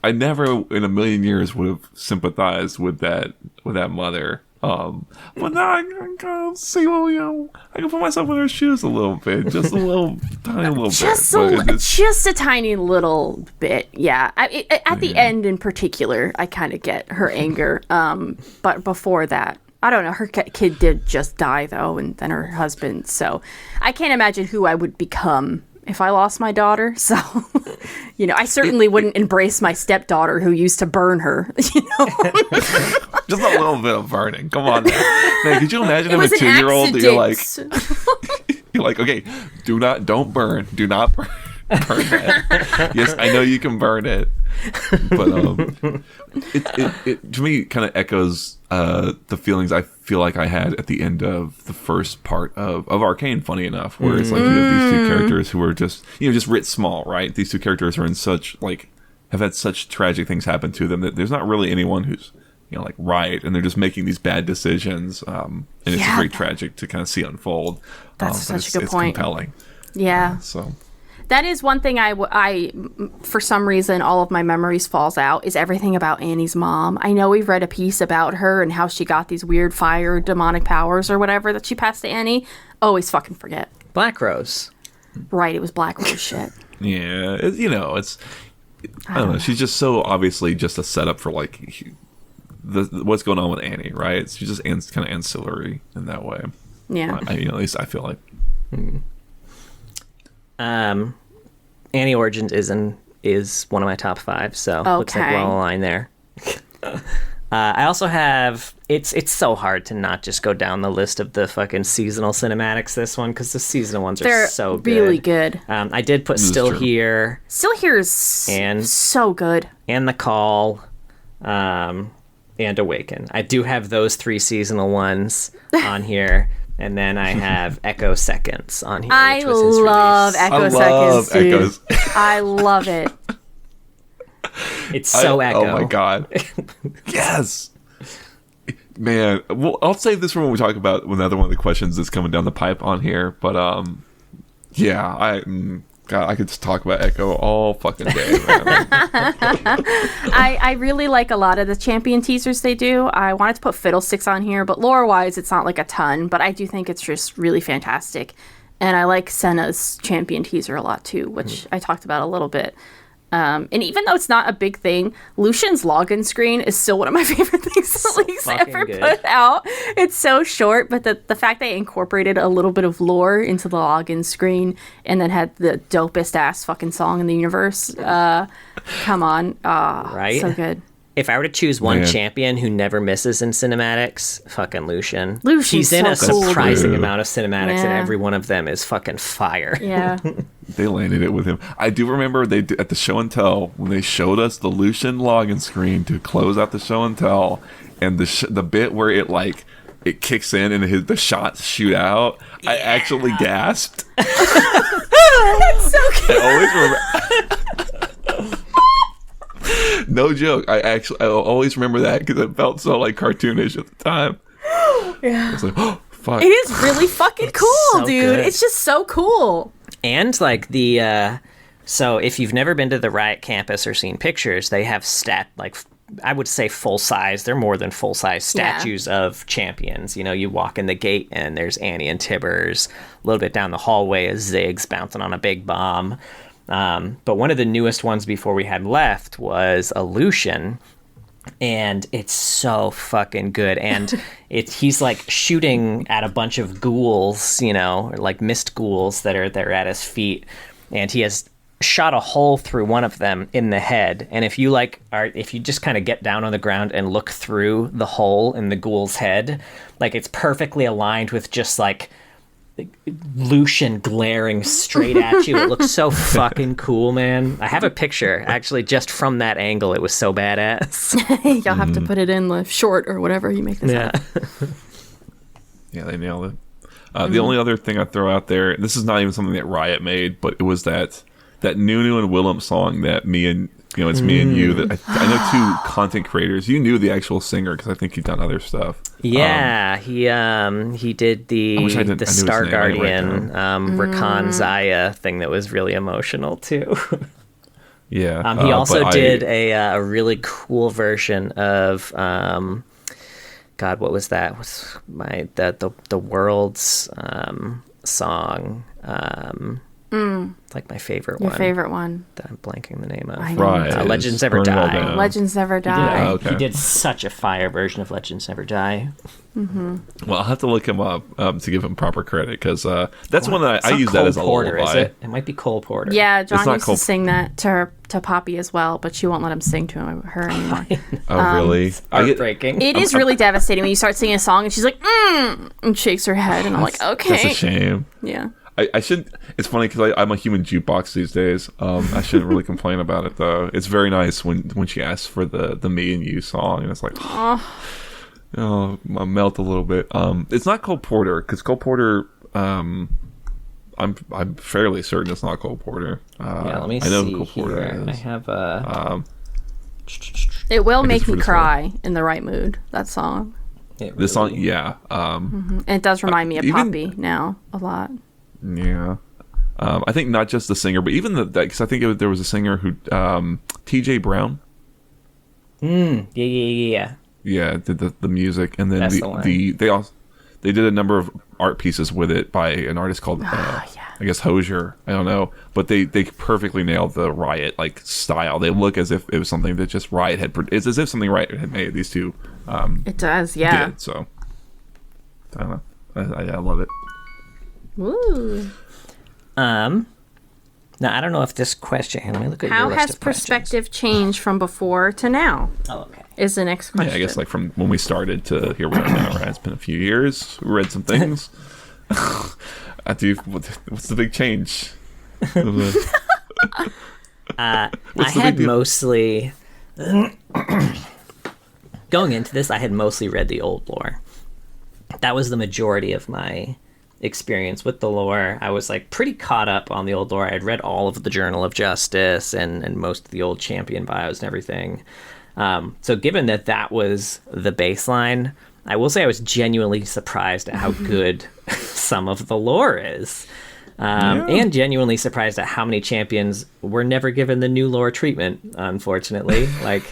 I never in a million years would have sympathized with that mother. But now I can kind of see, I can put myself in her shoes a little bit, just a little tiny little bit. Just a tiny little bit, yeah. At the end in particular, I kind of get her anger. But before that, I don't know. Her kid did just die though, and then her husband. So I can't imagine who I would become if I lost my daughter. So, I certainly wouldn't embrace my stepdaughter who used to burn her, Just a little bit of burning. Come on, man. Could you imagine if a 2-year-old that you're like, okay, don't burn. Do not burn that. Yes, I know you can burn it. But it to me kind of echoes the feelings I feel like I had at the end of the first part of Arcane, funny enough, where it's like you have these two characters who are just writ small, right? These two characters are in such have had such tragic things happen to them that there's not really anyone who's right, and they're just making these bad decisions, and it's very tragic to kind of see unfold. That's such a good point. It's compelling. Yeah. So that is one thing I for some reason all of my memories falls out is everything about Annie's mom. I know we've read a piece about her and how she got these weird fire demonic powers or whatever that she passed to Annie. Always fucking forget. Black Rose. Right, it was Black Rose shit. Yeah, it's I don't know. She's just so obviously just a setup for what's going on with Annie, right? She's just kind of ancillary in that way. Yeah. At least I feel like. Annie Origins is one of my top 5, so looks like we're all aligned there. I also have it's so hard to not just go down the list of the fucking seasonal cinematics this one because the seasonal ones are so good. Really good. I did put Still Here. Still Here is so good. And The Call. and Awaken. I do have those 3 seasonal ones on here. And then I have Echo Seconds on here. I which was his love release. Echo Seconds, dude. I love it. It's so Echo. Oh my god. Yes. Man, well, I'll save this for when we talk about another one of the questions that's coming down the pipe on here. But yeah, God, I could just talk about Echo all fucking day. Man. I really like a lot of the Champion teasers they do. I wanted to put Fiddlesticks on here, but lore-wise, it's not like a ton. But I do think it's just really fantastic. And I like Senna's Champion teaser a lot too, which I talked about a little bit. And even though it's not a big thing, Lucian's login screen is still one of my favorite things that League's ever put out. It's so short, but the fact they incorporated a little bit of lore into the login screen and then had the dopest ass fucking song in the universe. Come on. Right? So good. If I were to choose one champion who never misses in cinematics, fucking Lucian. Lucian's He's in so a cool, surprising dude. amount of cinematics, and every one of them is fucking fire. Yeah. They landed it with him. I do remember at the show and tell when they showed us the Lucian login screen to close out the show and tell, and the bit where it kicks in and the shots shoot out. Yeah. I actually gasped. That's so cute. I always remember. No joke. I always remember that because it felt so like cartoonish at the time. Yeah. I was like, oh fuck. It is really fucking cool, so dude. good. It's just so cool. And like so if you've never been to the Riot campus or seen pictures, they have I would say full size. They're more than full size statues of champions. You know, you walk in the gate and there's Annie and Tibbers. A little bit down the hallway is Ziggs bouncing on a big bomb. But one of the newest ones before we had left was a Lucian, and it's so fucking good. And he's like shooting at a bunch of ghouls, you know, or like mist ghouls that are there at his feet, and he has shot a hole through one of them in the head. And if you if you just kind of get down on the ground and look through the hole in the ghoul's head, like it's perfectly aligned with just like Lucian glaring straight at you. It looks so fucking cool, man. I have a picture actually just from that angle. It was so badass. You'll have to put it in the short or whatever you make this up. Yeah, they nailed it. The only other thing I throw out there, this is not even something that Riot made, but it was that Nunu and Willem song that me and it's me and you, that I know two content creators. You knew the actual singer because I think he'd done other stuff. Yeah, he did the Star Guardian Rakan Zaya thing that was really emotional too. Yeah. He also did a really cool version of God, what was that? Was the world's song? It's like my favorite one. Your favorite one. That I'm blanking the name of. Right. Legends Never Die. Legends Never Die. He did such a fire version of Legends Never Die. Mm-hmm. Well, I'll have to look him up to give him proper credit because that's one that I use that as a Porter, lullaby. is it? It might be Cole Porter. Yeah, John used to sing that to Poppy as well, but she won't let him sing to her anymore. Oh, really? Heartbreaking. It is really devastating when you start singing a song and she's like, and shakes her head, and I'm like, okay. That's a shame. Yeah. I should. It's funny because I'm a human jukebox these days. I shouldn't really complain about it though. It's very nice when she asks for the Me and You song, and it's like, I melt a little bit. It's not Cole Porter because Cole Porter. I'm fairly certain it's not Cole Porter. Yeah, let me see. I know who Cole Porter is. I have It will make me cry in the right mood. That song. This song, yeah. And it does remind me of Poppy now a lot. Yeah. I think not just the singer, but even because I think there was a singer who, TJ Brown. Yeah. Yeah, did the music, and then That's they did a number of art pieces with it by an artist called I guess Hosier. I don't know, but they perfectly nailed the Riot like style. They look as if it was something that just Riot had. It's as if something Riot had made. These two. It does, yeah. Did, so I don't know. I love it. Woo. Now I don't know if this question. Let me look at how your list has of questions. perspective changed from before to now? Oh, okay. Is the next question. Yeah, I guess like from when we started to here we are now. Right? It's been a few years. We read some things. What's the big change? I had mostly. going into this, I had mostly read the old lore. That was the majority of my experience with the lore. I was like pretty caught up on the old lore. I had read all of the Journal of Justice and most of the old champion bios and everything. So given that was the baseline, I will say I was genuinely surprised at how good some of the lore is. And genuinely surprised at how many champions were never given the new lore treatment, unfortunately. Like,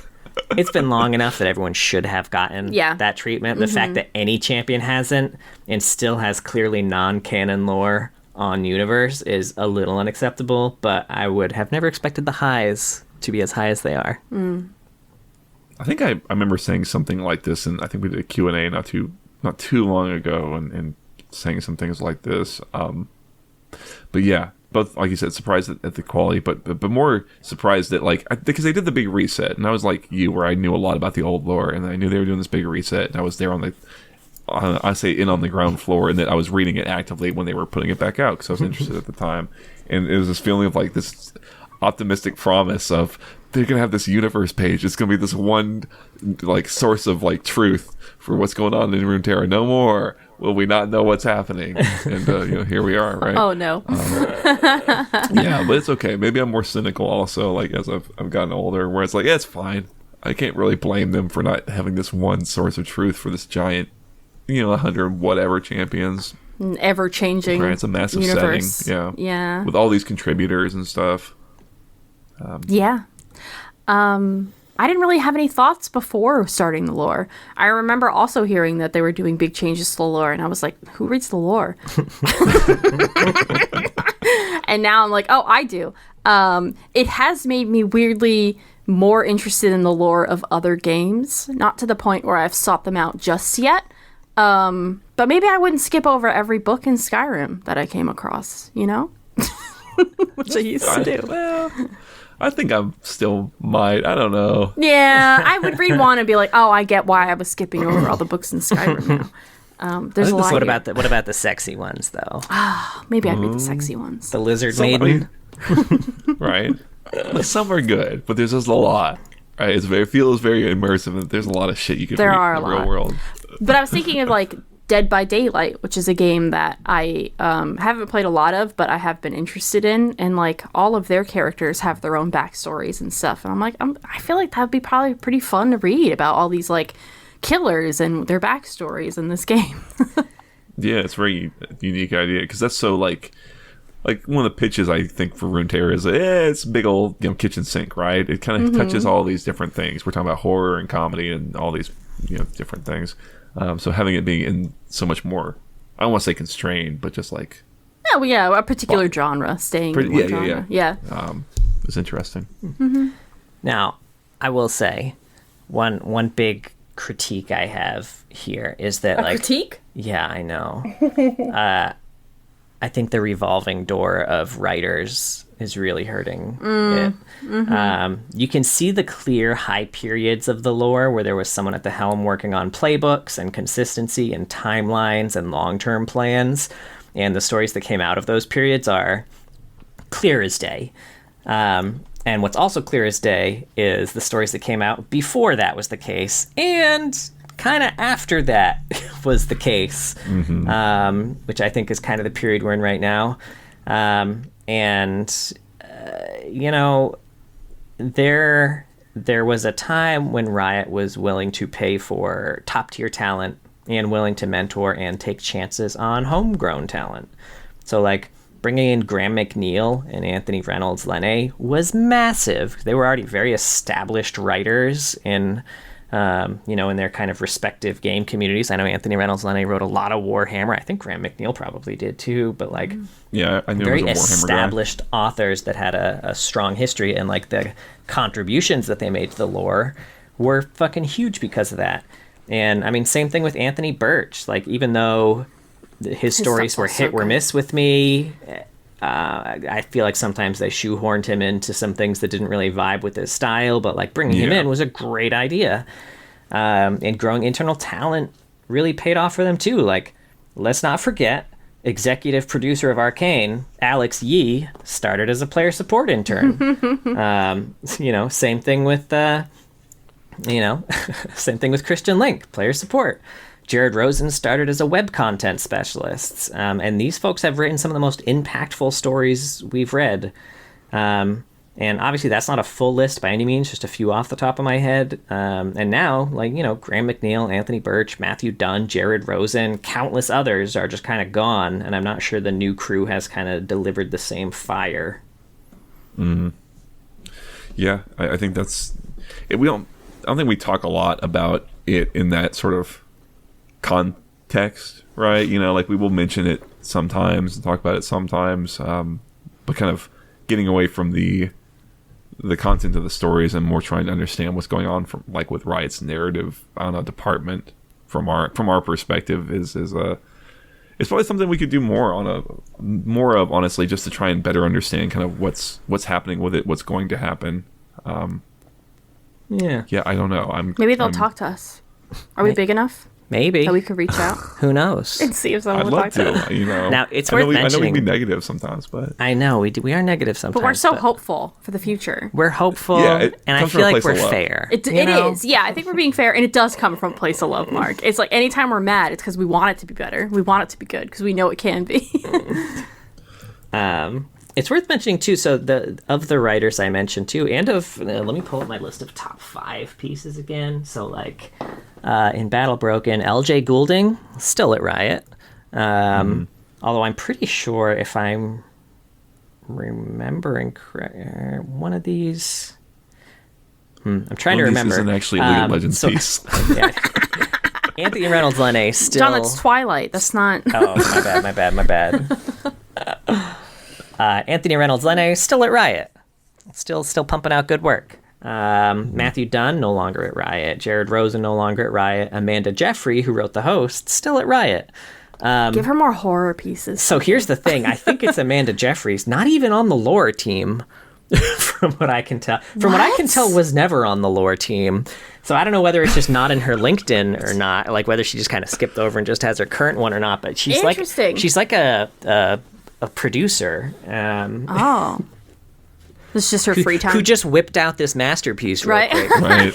it's been long enough that everyone should have gotten that treatment. The fact that any champion hasn't and still has clearly non-canon lore on Universe is a little unacceptable, but I would have never expected the highs to be as high as they are. I think I remember saying something like this, and I think we did a Q&A not too long ago, and saying some things like this. But yeah, both, like you said, surprised at the quality, but more surprised that, like, because they did the big reset, and I was like you, where I knew a lot about the old lore, and I knew they were doing this big reset, and I was there on the ground floor, and that I was reading it actively when they were putting it back out, because I was interested at the time. And it was this feeling of, like, this optimistic promise of, they're going to have this universe page. It's going to be this one, like, source of, like, truth for what's going on in Runeterra. No more will we not know what's happening. And, here we are, right? Oh, no. Yeah, but it's okay. Maybe I'm more cynical also, like, as I've gotten older, where it's like, yeah, it's fine. I can't really blame them for not having this one source of truth for this giant, 100 whatever champions. An ever-changing Right, it's a massive universe. setting. Yeah. With all these contributors and stuff. I didn't really have any thoughts before starting the lore. I remember also hearing that they were doing big changes to the lore, and I was like, who reads the lore? And now I'm like, oh, I do. It has made me weirdly more interested in the lore of other games, not to the point where I've sought them out just yet. But maybe I wouldn't skip over every book in Skyrim that I came across, which I used to do. Well, I think I still might. I don't know. Yeah, I would read one and be like, "Oh, I get why I was skipping over all the books in Skyrim now." There's a lot. What about the sexy ones though? Maybe I'd read the sexy ones. The Lizard Maiden, right? Some are good, but there's just a lot. Right? It feels very immersive, and there's a lot of shit you could read in the real world. But I was thinking of like Dead by Daylight, which is a game that I haven't played a lot of, but I have been interested in, and like all of their characters have their own backstories and stuff, and I'm like, I feel like that'd be probably pretty fun to read about all these like killers and their backstories in this game. Yeah, it's a very unique idea, because that's so like one of the pitches I think for Runeterra is it's a big old kitchen sink, right? It kind of touches all these different things. We're talking about horror and comedy and all these different things. So having it being in so much more, I don't want to say constrained, but just like a particular genre, staying in one genre. Yeah. It's interesting. Mm-hmm. Now, I will say, one big critique I have here is that critique? Yeah, I know. I think the revolving door of writers is really hurting it. Mm-hmm. You can see the clear high periods of the lore where there was someone at the helm working on playbooks and consistency and timelines and long-term plans. And the stories that came out of those periods are clear as day. And what's also clear as day is the stories that came out before that was the case. And kind of after that was the case, which I think is kind of the period we're in right now. There was a time when Riot was willing to pay for top-tier talent and willing to mentor and take chances on homegrown talent. So, like, bringing in Graham McNeil and Anthony Reynolds Lene was massive. They were already very established writers in their kind of respective game communities. I know Anthony Reynolds Lene wrote a lot of Warhammer. I think Graham McNeil probably did too, but like, yeah, I knew very he was a Warhammer established guy. authors that had a strong history, and like the contributions that they made to the lore were fucking huge because of that. And I mean, same thing with Anthony Birch. Like, even though his stories were hit or miss with me, I feel like sometimes they shoehorned him into some things that didn't really vibe with his style, but like bringing him in was a great idea. And growing internal talent really paid off for them too. Like, let's not forget, executive producer of Arcane, Alex Yee, started as a player support intern. Same thing with You know, same thing with Christian Link, player support. Jared Rosen started as a web content specialist, and these folks have written some of the most impactful stories we've read. And obviously that's not a full list by any means, just a few off the top of my head. And now, like, you know, Graham McNeil, Anthony Birch, Matthew Dunn, Jared Rosen, countless others are just kind of gone, and I'm not sure the new crew has kind of delivered the same fire. Mm-hmm. Yeah, I think that's it. I don't think we talk a lot about it in that sort of context, right? You know, like we will mention it sometimes and talk about it sometimes, but kind of getting away from the content of the stories and more trying to understand what's going on from, like, with Riot's narrative, I don't know, department from our perspective is it's probably something we could do more of, honestly, just to try and better understand kind of what's happening with it, what's going to happen. Yeah, I don't know. Maybe they'll talk to us. Are we big enough? Maybe that we could reach out. Who knows? And see if someone I'd will love talk to. You know, now it's worth mentioning. I know we can be negative sometimes, but I know we are negative sometimes. But we're so hopeful for the future. We're hopeful, and I feel like we're fair. It is. Yeah, I think we're being fair, and it does come from a place of love, Mark. It's like anytime we're mad, it's because we want it to be better. We want it to be good because we know it can be. It's worth mentioning too. So of the writers I mentioned too, and let me pull up my list of top 5 pieces again. So like in Battle Broken, L.J. Goulding still at Riot. Although I'm pretty sure, if I'm remembering correct, one of these. I'm trying to remember. This isn't actually a League of Legends piece. Yeah. Anthony Reynolds Lene still. John, that's Twilight. That's not. Oh, my bad. Anthony Reynolds Lene still at Riot, still pumping out good work. Matthew Dunn no longer at Riot. Jared Rosen no longer at Riot. Amanda Jeffrey, who wrote The Host, still at Riot. Give her more horror pieces. So here's the thing: I think it's Amanda Jeffrey's not even on the lore team, from what I can tell. What I can tell, was never on the lore team. So I don't know whether it's just not in her LinkedIn or not, like whether she just kind of skipped over and just has her current one or not. But she's like a producer. It's just her free time. Who just whipped out this masterpiece real quick. Right.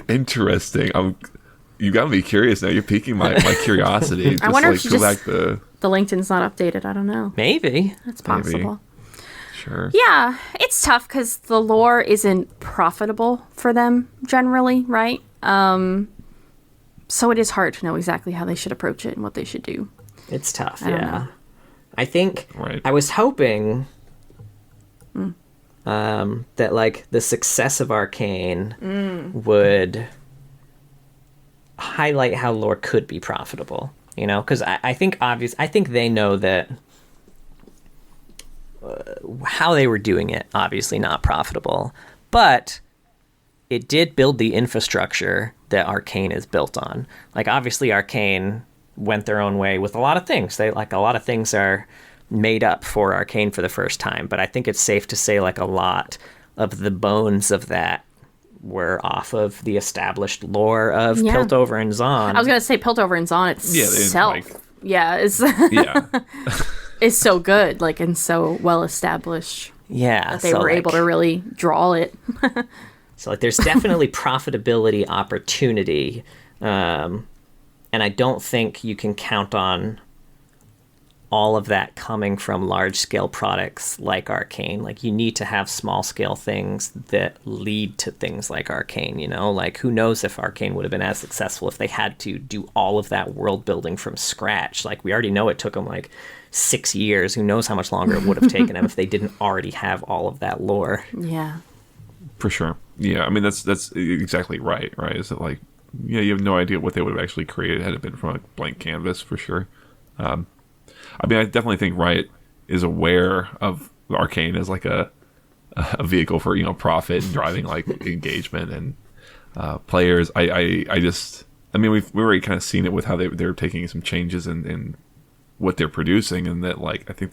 Interesting. You got me curious now. You're piquing my curiosity. Just, I wonder like, if she go just, back to... the LinkedIn's not updated. I don't know. Maybe. That's possible. Maybe. Sure. Yeah, it's tough because the lore isn't profitable for them generally, right? So it is hard to know exactly how they should approach it and what they should do. It's tough, I don't know. I think I was hoping that like the success of Arcane would highlight how lore could be profitable, you know? Because I think they know that how they were doing it, obviously not profitable, but it did build the infrastructure that Arcane is built on. Like, obviously Arcane went their own way with a lot of things. A lot of things are made up for Arcane for the first time, but I think it's safe to say like a lot of the bones of that were off of the established lore of Piltover and Zon. I was gonna say Piltover and Zon itself. Is so good, like, and so well established. Yeah, that they were able to really draw it. So like, there's definitely profitability opportunity, and I don't think you can count on all of that coming from large-scale products like Arcane. Like, you need to have small-scale things that lead to things like Arcane, you know? Like, who knows if Arcane would have been as successful if they had to do all of that world-building from scratch. Like, we already know it took them, like, 6 years. Who knows how much longer it would have taken them if they didn't already have all of that lore. Yeah. For sure. Yeah, I mean, that's exactly right? Is it like, yeah, you have no idea what they would have actually created had it been from a blank canvas, for sure. I mean, I definitely think Riot is aware of Arcane as like a vehicle for, you know, profit and driving like engagement and players. I mean, we've already kind of seen it with how they're taking some changes in what they're producing, and that, like, I think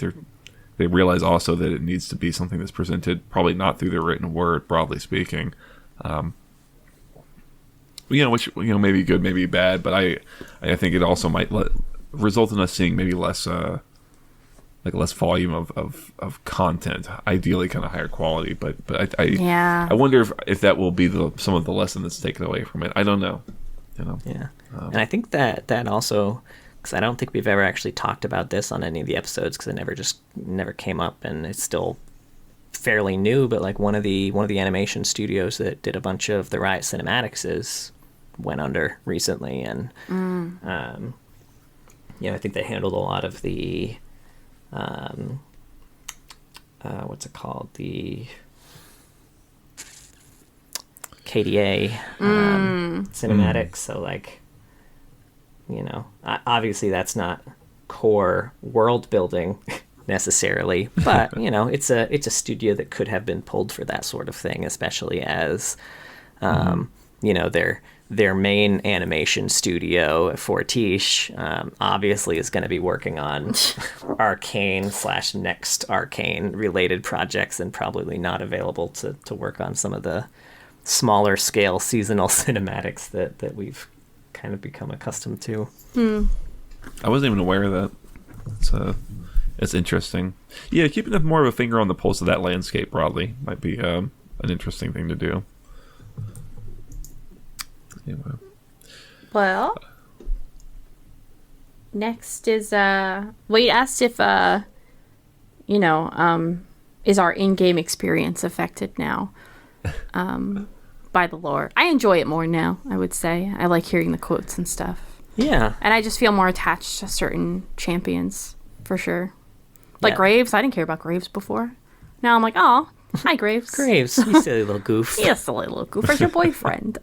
they realize also that it needs to be something that's presented probably not through the written word, broadly speaking. You know, which, you know, maybe good, maybe bad, but I think it also might result in us seeing maybe less like less volume of content, ideally kind of higher quality. But I wonder if that will be some of the lesson that's taken away from it. I don't know. Yeah, and I think that also, because I don't think we've ever actually talked about this on any of the episodes, because it never came up, and it's still fairly new. But like one of the animation studios that did a bunch of the Riot cinematics went under recently, and I think they handled a lot of the what's it called, the KDA cinematics. So like, obviously that's not core world building necessarily, but it's a studio that could have been pulled for that sort of thing, especially as their main animation studio, Fortiche, obviously is going to be working on Arcane / next Arcane related projects, and probably not available to work on some of the smaller scale seasonal cinematics that we've kind of become accustomed to. I wasn't even aware of that. It's interesting. Yeah, keeping more of a finger on the pulse of that landscape broadly might be an interesting thing to do. Anyway. Well, next is you asked if is our in-game experience affected now by the lore. I enjoy it more now, I would say. I like hearing the quotes and stuff. Yeah. And I just feel more attached to certain champions, for sure. Like Graves, I didn't care about Graves before. Now I'm like, oh, hi, Graves. Graves, you silly little goof. You silly little goof. Where's your boyfriend?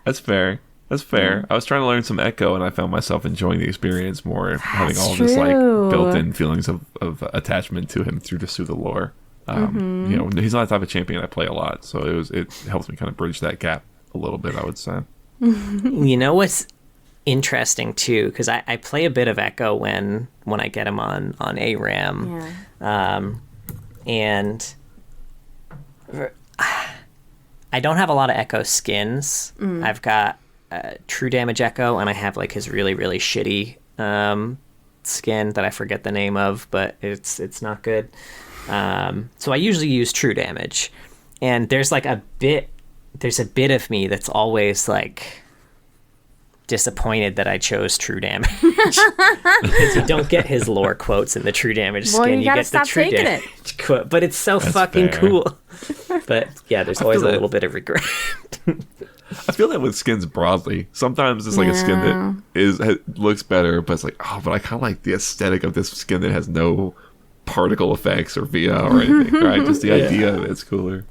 That's fair. I was trying to learn some Echo, and I found myself enjoying the experience more, having all this like built-in feelings of attachment to him through the lore. He's not the type of champion I play a lot, so it helps me kind of bridge that gap a little bit, I would say. What's interesting too, because I play a bit of Echo when I get him on ARAM, and I don't have a lot of Echo skins. I've got True Damage Echo, and I have like his really, really shitty skin that I forget the name of, but it's not good. So I usually use True Damage, and there's a bit of me that's always like disappointed that I chose True Damage, because you don't get his lore quotes in the True Damage skin. You get the True Damage quote, but it's so that's fucking fair. Cool. But yeah, there's always a little bit of regret. I feel that with skins broadly. Sometimes it's like a skin that looks better, but it's like, but I kind of like the aesthetic of this skin that has no particle effects or VIA or anything, right? Just the idea of it's cooler.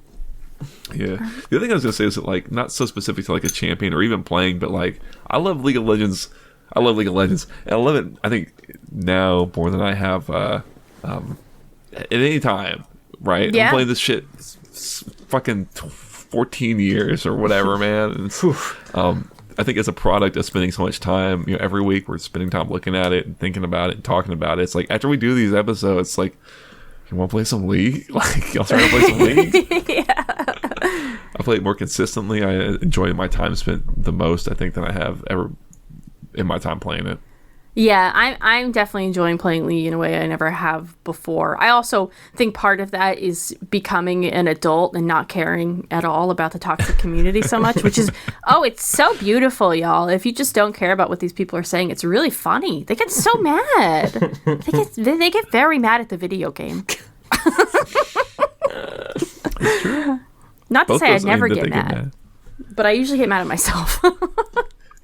Yeah. The other thing I was gonna say is that, like, not so specific to like a champion or even playing, but like I love League of Legends. And I love it, I think, now more than I have at any time, right? Yeah. I'm playing this shit fucking 14 years or whatever, man. And I think as a product of spending so much time, every week we're spending time looking at it and thinking about it and talking about it. It's like, after we do these episodes, it's like, you want to play some League? Like, y'all trying to play some League? Yeah. I play it more consistently. I enjoy my time spent the most, I think, than I have ever in my time playing it. Yeah, I'm definitely enjoying playing League in a way I never have before. I also think part of that is becoming an adult and not caring at all about the toxic community so much, which is, it's so beautiful, y'all. If you just don't care about what these people are saying, it's really funny. They get so mad. They get very mad at the video game. It's true. Not to say I'd never get mad, but I usually get mad at myself.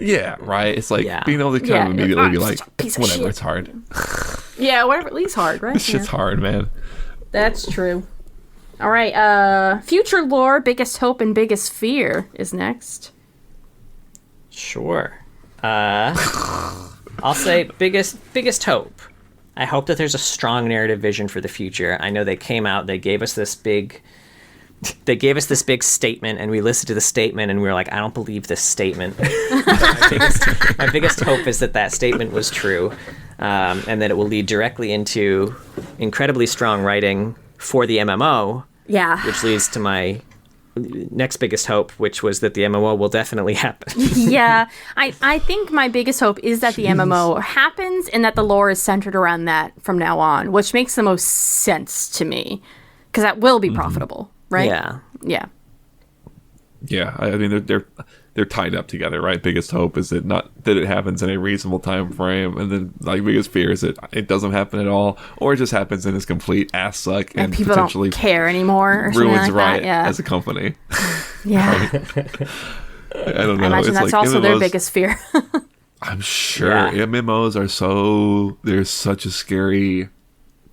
Yeah, right. It's like being able to kind of immediately be like, whatever, it's hard. Yeah, whatever, at least hard, right? This shit's hard, man. That's true. All right, future lore, biggest hope and biggest fear is next. Sure. I'll say biggest hope. I hope that there's a strong narrative vision for the future. I know they came out, they gave us this big statement, and we listened to the statement and we were like, I don't believe this statement. my biggest hope is that statement was true, and that it will lead directly into incredibly strong writing for the MMO. Yeah. Which leads to my next biggest hope, which was that the MMO will definitely happen. Yeah, I think my biggest hope is that the MMO happens and that the lore is centered around that from now on, which makes the most sense to me, because that will be profitable, right? Yeah. Yeah, I mean they're tied up together, right? Biggest hope is that it happens in a reasonable time frame, and then like biggest fear is that it doesn't happen at all, or it just happens in its complete ass suck and people potentially don't care anymore, or ruins like Riot that. as a company. Yeah, I don't know. I imagine it's that's like also their MMOs biggest fear. I'm sure Yeah. MMOs are they're such a scary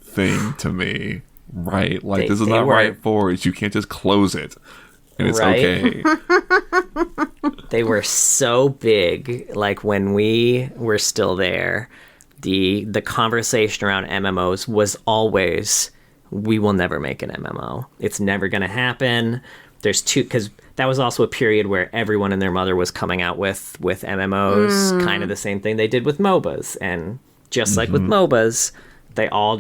thing to me, right? Like this is They not were- Riot Forge. You can't just close it. And it's Right. okay. They were so big, like when we were still there, the conversation around MMOs was always, we will never make an MMO. It's never going to happen. There's because that was also a period where everyone and their mother was coming out with MMOs, kind of the same thing they did with MOBAs. And just like with MOBAs, they all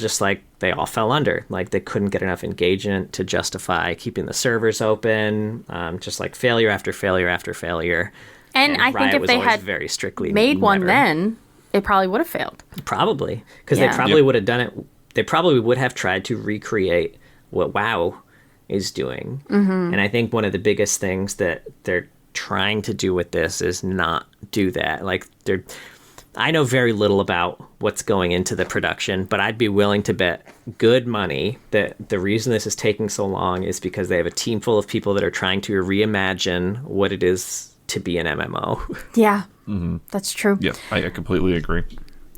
fell under. Like they couldn't get enough engagement to justify keeping the servers open. Just like failure after failure after failure. And I Riot think if was they always had very strictly made one never. then, it probably would have failed. Probably, because Yeah. they probably would have done it. They probably would have tried to recreate what WoW is doing. And I think one of the biggest things that they're trying to do with this is not do that. Like I know very little about what's going into the production, but I'd be willing to bet good money that the reason this is taking so long is because they have a team full of people that are trying to reimagine what it is to be an MMO. Yeah, that's true. Yeah, I completely agree.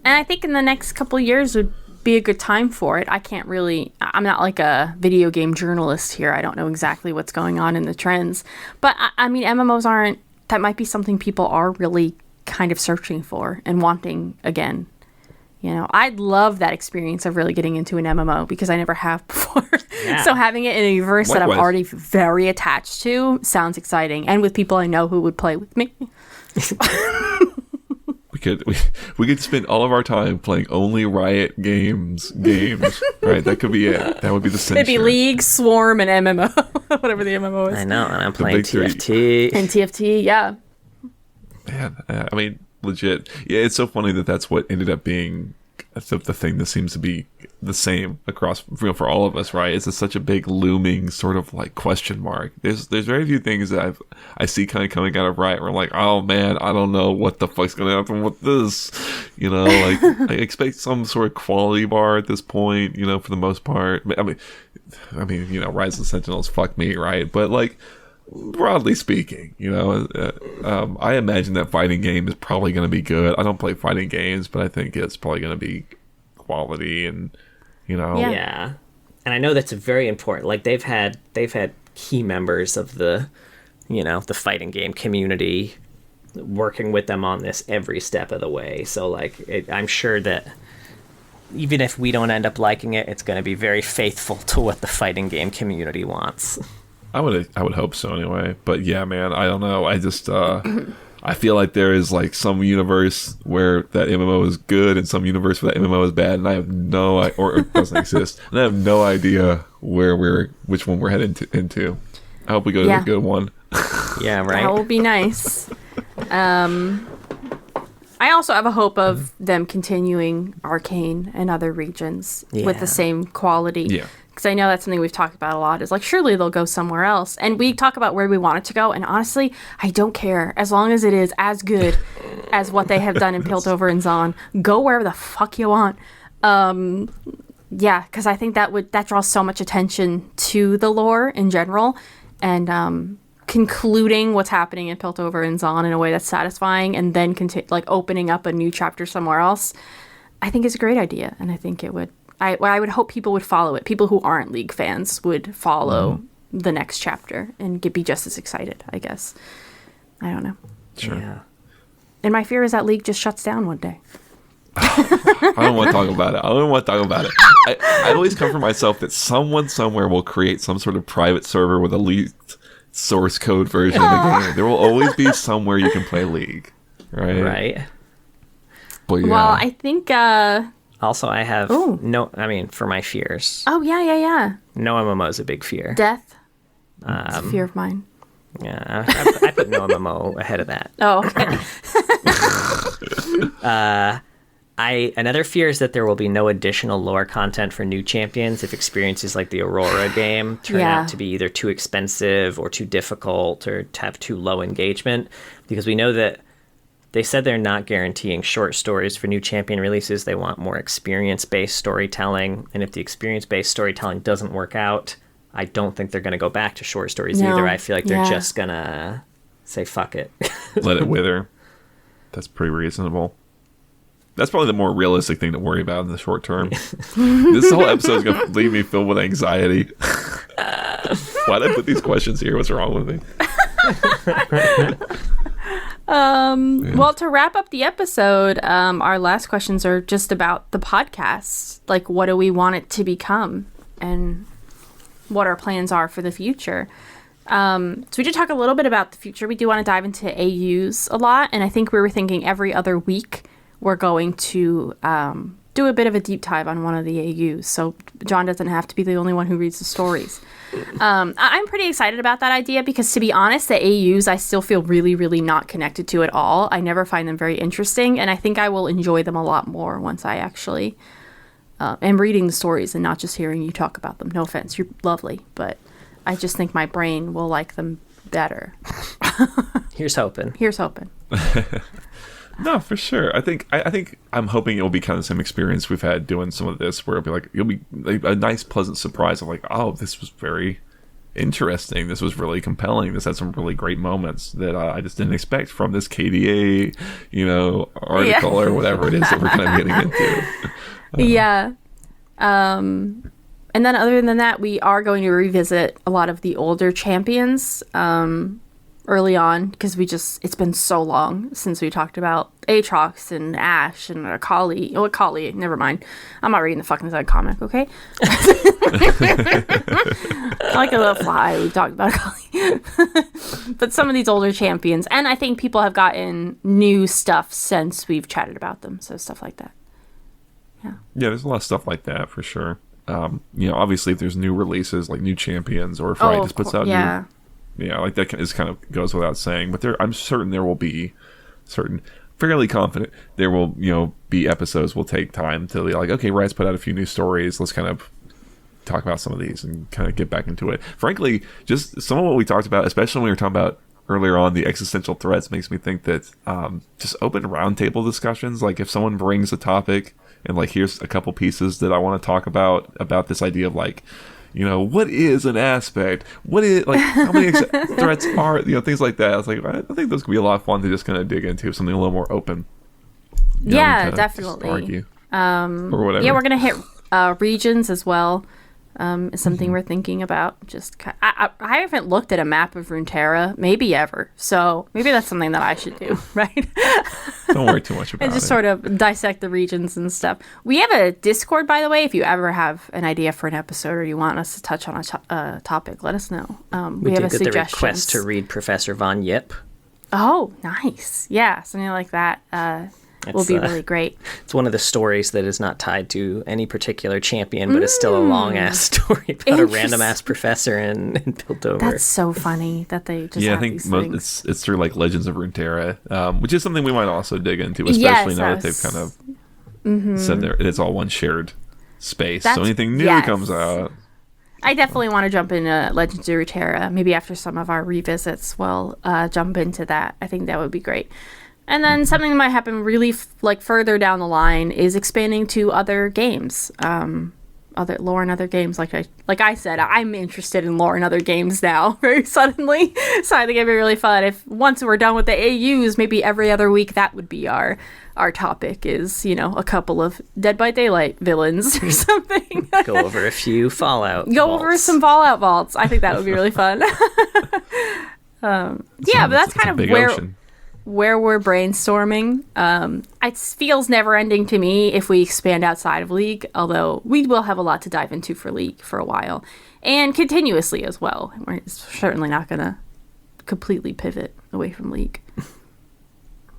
And I think in the next couple of years would be a good time for it. I'm not like a video game journalist here. I don't know exactly what's going on in the trends. But I mean, MMOs that might be something people are really kind of searching for and wanting again. You know, I'd love that experience of really getting into an MMO because I never have before. Yeah. So having it in a universe that I'm Likewise. already very attached to sounds exciting. And with people I know who would play with me. We could spend all of our time playing only Riot games, right? That could be it. That would be the censure. It'd be League, Swarm, and MMO. Whatever the MMO is. I know, and I'm playing big three. TFT. And TFT, yeah. Man, I mean, legit. Yeah, it's so funny that that's what ended up being the thing that seems to be the same across for all of us, right? It's just such a big looming sort of like question mark. There's very few things that I see kind of coming out of Riot where I'm like, oh man, I don't know what the fuck's gonna happen with this. You know, like I expect some sort of quality bar at this point. You know, for the most part. I mean, you know, Rise of the Sentinels, fuck me, right? But like, broadly speaking, you know, I imagine that fighting game is probably going to be good. I don't play fighting games, but I think it's probably going to be quality and, you know. Yeah. And I know that's very important. Like they've had key members of the fighting game community working with them on this every step of the way. So like I'm sure that even if we don't end up liking it, it's going to be very faithful to what the fighting game community wants. I would hope so anyway. But yeah, man, I don't know. I just I feel like there is like some universe where that MMO is good and some universe where that MMO is bad, and I have or it doesn't exist, and I have no idea which one we're heading into. I hope we go to the good one. Yeah, right. That will be nice. I also have a hope of them continuing Arcane and other regions with the same quality. Yeah. Because I know that's something we've talked about a lot, is like, surely they'll go somewhere else. And we talk about where we want it to go, and honestly, I don't care. As long as it is as good as what they have done in Piltover and Zon, go wherever the fuck you want. Yeah, because I think that draws so much attention to the lore in general, and concluding what's happening in Piltover and Zon in a way that's satisfying, and then opening up a new chapter somewhere else, I think is a great idea, and I think it would. I would hope people would follow it. People who aren't League fans would follow the next chapter and be just as excited, I guess. I don't know. Sure. Yeah. And my fear is that League just shuts down one day. I don't want to talk about it. I always comfort myself that someone somewhere will create some sort of private server with a leaked source code version of the game. There will always be somewhere you can play League, right? Right. But yeah. Well, I think... Also, I have Ooh. for my fears. Oh, yeah. No MMO is a big fear. Death. It's a fear of mine. Yeah, I put no MMO ahead of that. Oh, okay. Another fear is that there will be no additional lore content for new champions if experiences like the Aurora game turn out to be either too expensive or too difficult or to have too low engagement, because we know that they said they're not guaranteeing short stories for new champion releases. They want more experience-based storytelling, and if the experience-based storytelling doesn't work out, I don't think they're going to go back to short stories either. I feel like they're just going to say, fuck it. Let it wither. That's pretty reasonable. That's probably the more realistic thing to worry about in the short term. This whole episode is going to leave me filled with anxiety. Why did I put these questions here? What's wrong with me? Well, to wrap up the episode, our last questions are just about the podcast. Like, what do we want it to become? And what our plans are for the future. So we did talk a little bit about the future. We do want to dive into AUs a lot. And I think we were thinking every other week we're going to do a bit of a deep dive on one of the AUs. So John doesn't have to be the only one who reads the stories. I'm pretty excited about that idea because, to be honest, the AUs I still feel really, really not connected to at all. I never find them very interesting. And I think I will enjoy them a lot more once I actually am reading the stories and not just hearing you talk about them. No offense, you're lovely, but I just think my brain will like them better. Here's hoping. Here's hoping. No, for sure. I think I'm hoping it'll be kind of the same experience we've had doing some of this, where it'll be like a nice, pleasant surprise of like, oh, this was very interesting. This was really compelling. This had some really great moments that I just didn't expect from this KDA, article or whatever it is that we're kind of getting into. Yeah. And then other than that, we are going to revisit a lot of the older champions early on, because it's been so long since we talked about Aatrox and Ashe and Akali. Oh, Akali, never mind. I'm not reading the fucking Zed comic, okay? Like a little fly, we talked about Akali. But some of these older champions, and I think people have gotten new stuff since we've chatted about them, so stuff like that. Yeah, there's a lot of stuff like that for sure. Obviously if there's new releases, like new champions, or if Riot just puts out new, like that is kind of goes without saying. But I'm certain there will be fairly confident there will be episodes will take time to be like, okay, Riot's put out a few new stories, let's kind of talk about some of these and kind of get back into it. Frankly, just some of what we talked about, especially when we were talking about earlier on the existential threats, makes me think that just open roundtable discussions, like if someone brings a topic and like, here's a couple pieces that I want to talk about this idea of like, what is an aspect? What is, like, how many threats are, things like that. I was like, I think those could be a lot of fun to just kind of dig into, something a little more open. Definitely. Argue, or whatever. Yeah, we're going to hit regions as well. Is something we're thinking about. I haven't looked at a map of Runeterra, maybe ever. So maybe that's something that I should do, right? Don't worry too much about it. And just sort of dissect the regions and stuff. We have a Discord, by the way. If you ever have an idea for an episode or you want us to touch on a topic, let us know. We have a suggestion. The request to read Professor Von Yip. Oh, nice. Yeah, something like that. Will be really great. It's one of the stories that is not tied to any particular champion, but is still a long-ass story about a random-ass professor in Piltover. That's so funny that they just have these things. It's through like Legends of Runeterra, which is something we might also dig into, especially now that they've kind of said it's all one shared space. So anything new comes out. I definitely want to jump into Legends of Runeterra. Maybe after some of our revisits, we'll jump into that. I think that would be great. And then something that might happen really further down the line is expanding to other games, other lore and other games. Like I said, I'm interested in lore and other games now very suddenly. So I think it'd be really fun if once we're done with the AUs, maybe every other week that would be our topic is, a couple of Dead by Daylight villains or something. Go over a few Fallout over some Fallout vaults. I think that would be really fun. But that's kind of where we're brainstorming. It feels never ending to me if we expand outside of League, although we will have a lot to dive into for League for a while and continuously as well. We're certainly not going to completely pivot away from League.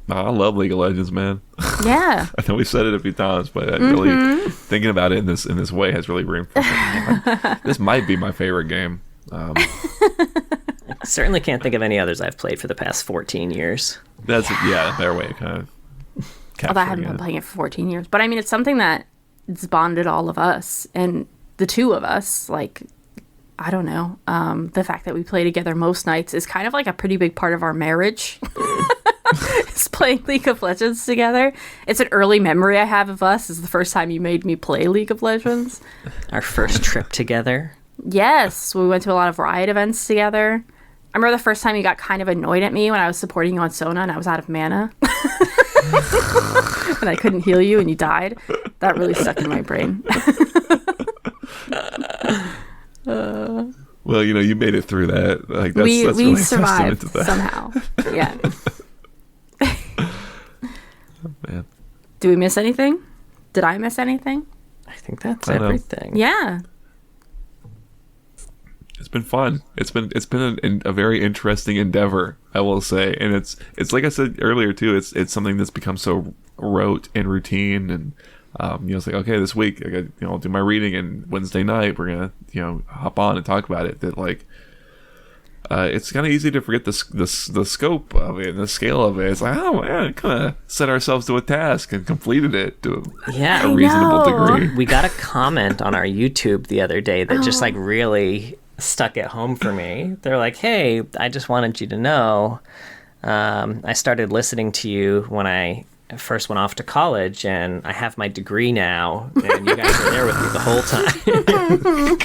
I love League of Legends, man. Yeah. I know we've said it a few times, but I really thinking about it in this way has really reinforced it. This might be my favorite game. Certainly can't think of any others I've played for the past 14 years. That's a better way of kind of Although I haven't capturing been it. playing it for 14 years. But I mean, it's something that it's bonded all of us. And the two of us, like, I don't know. The fact that we play together most nights is kind of like a pretty big part of our marriage. It's playing League of Legends together. It's an early memory I have of us. Is the first time you made me play League of Legends. Our first trip together. Yes, we went to a lot of Riot events together. I remember the first time you got kind of annoyed at me when I was supporting you on Sona and I was out of mana. And I couldn't heal you and you died. That really stuck in my brain. Well, you made it through that. Like that's we really a survived testament to that. somehow. Yeah. Man. Do we miss anything? Did I miss anything? I think that's I know. everything. Yeah. It's been fun. It's been a very interesting endeavor, I will say. And it's like I said earlier too. It's something that's become so rote and routine. And it's like, okay, this week I got I'll do my reading, and Wednesday night we're gonna hop on and talk about it. That like it's kind of easy to forget the scope of it and the scale of it. It's like, oh man, kind of set ourselves to a task and completed it to Yeah. a reasonable know. degree. We got a comment on our YouTube the other day that just like really stuck it home for me. They're like, hey, I just wanted you to know I started listening to you when I first went off to college, and I have my degree now, and you guys were there with me the whole time.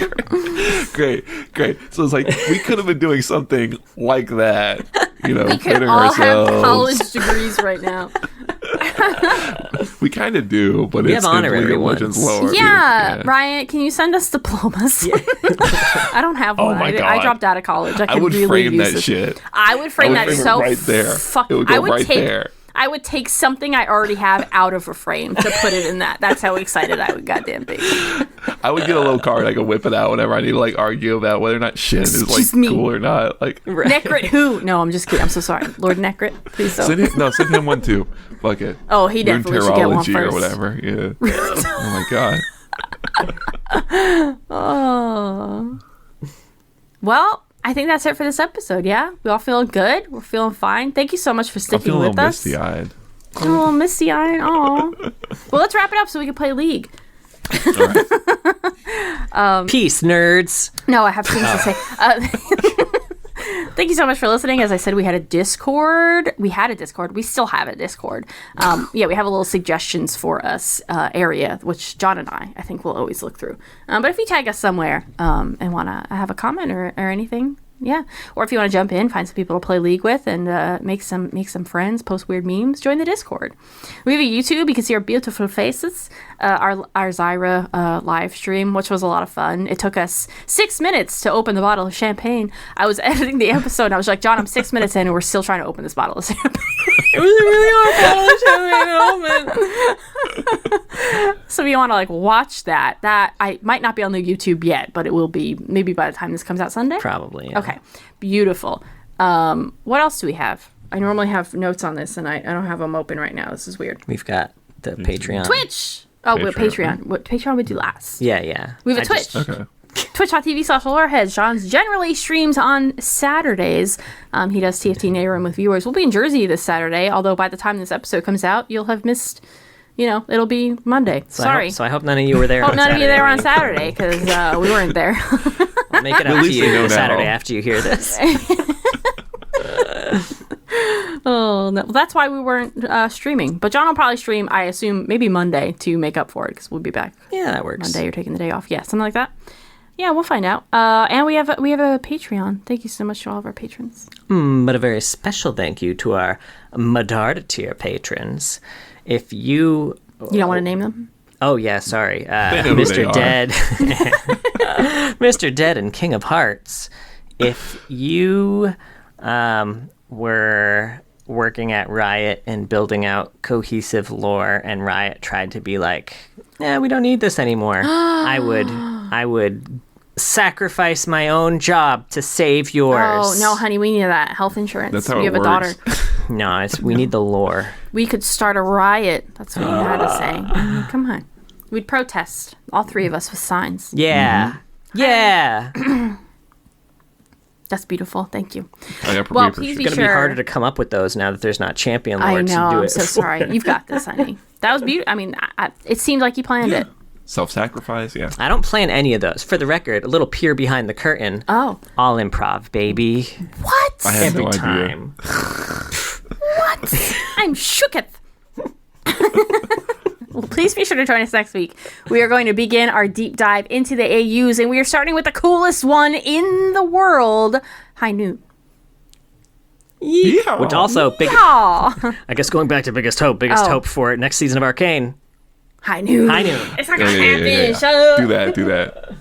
Great. So it's like we could have been doing something like that, We could kidding all ourselves. have college degrees right now. We kind of do, but We it's have in League honorary of Legends ones. lower. Yeah, Ryan, can you send us diplomas? I don't have one. my I God. dropped out of college. I could would really frame use that this. shit. I would frame that frame it so right there. fuck. It would go I would right take. there. I would take something I already have out of a frame to put it in that. That's how excited I would goddamn be. I would get a little card. I could whip it out whenever I need to like argue about whether or not shit is Excuse like me. cool or not. Like Necrit who? No, I'm just kidding. I'm so sorry. Lord Necrit, please don't. send him one too. Fuck it. Oh, he definitely should get one Runeterology first. or whatever. Yeah. Oh my god. Oh. Well, I think that's it for this episode, yeah? We all feeling good? We're feeling fine? Thank you so much for I'm sticking feeling a with little us. misty-eyed. Oh, misty-eyed. Oh. Well, let's wrap it up so we can play League. All right. Peace, nerds. No, I have things to say. Thank you so much for listening. As I said, we had a Discord. We still have a Discord. We have a little suggestions for us area, which John and I think we'll always look through. But if you tag us somewhere and want to have a comment or anything, yeah. Or if you want to jump in, find some people to play League with and make some friends, post weird memes, join the Discord. We have a YouTube. You can see our beautiful faces. Our Zyra live stream, which was a lot of fun. It took us 6 minutes to open the bottle of champagne. I was editing the episode and I was like, John, I'm 6 minutes in and we're still trying to open this bottle of champagne. It was a really hard moment. So if you want to like watch that I might not be on the YouTube yet, but it will be maybe by the time this comes out Sunday. Probably. Yeah. Okay, beautiful. What else do we have? I normally have notes on this, and I don't have them open right now. This is weird. We've got the Patreon. Twitch. Oh, Patreon. What Patreon would do last? Yeah. We have a I Twitch. just- Okay. Twitch.tv/Loreheads. John's generally streams on Saturdays. He does TFT Neighborhood with viewers. We'll be in Jersey this Saturday, although by the time this episode comes out, you'll have missed, it'll be Monday. Sorry. So I hope none of you were there. Hope on none of you there on Saturday. Saturday, because we weren't there. I'll make it At up to least you you know now. Saturday after you hear this. Oh, no. Well, that's why we weren't streaming. But John will probably stream, I assume, maybe Monday to make up for it, because we'll be back Yeah, that works. Monday. You're taking the day off. Yeah, something like that. Yeah, we'll find out. And we have a Patreon. Thank you so much to all of our patrons. But a very special thank you to our Madard tier patrons. If you... You don't want to name them? Oh, yeah, sorry. know who they Mr. are. Dead. Mr. Dead and King of Hearts. If you were working at Riot and building out cohesive lore, and Riot tried to be like, we don't need this anymore, I would sacrifice my own job to save yours. Oh, no, honey, we need that health insurance. That's how we it have a daughter. works. No, we need the lore. We could start a riot. That's what you had to say. I mean, come on. We'd protest, all three of us with signs. Yeah. Yeah. That's beautiful. Thank you. We Well, appreciate please it. be It's going to sure. be harder to come up with those now that there's not champion I lords know. to do I'm it. so sorry. You've got this, honey. That was beautiful. I mean, it seemed like you planned it. Self-sacrifice, yeah. I don't plan any of those. For the record, a little peer behind the curtain. Oh. All improv, baby. What? I had Every no idea. time. What? I'm shooketh. Well, please be sure to join us next week. We are going to begin our deep dive into the AUs, and we are starting with the coolest one in the world, High Noon. Yeah. Which also, Aw. I guess going back to Biggest Hope for next season of Arcane. High Noon. High Noon. It's not going to happen. Yeah. Shut up. Do that.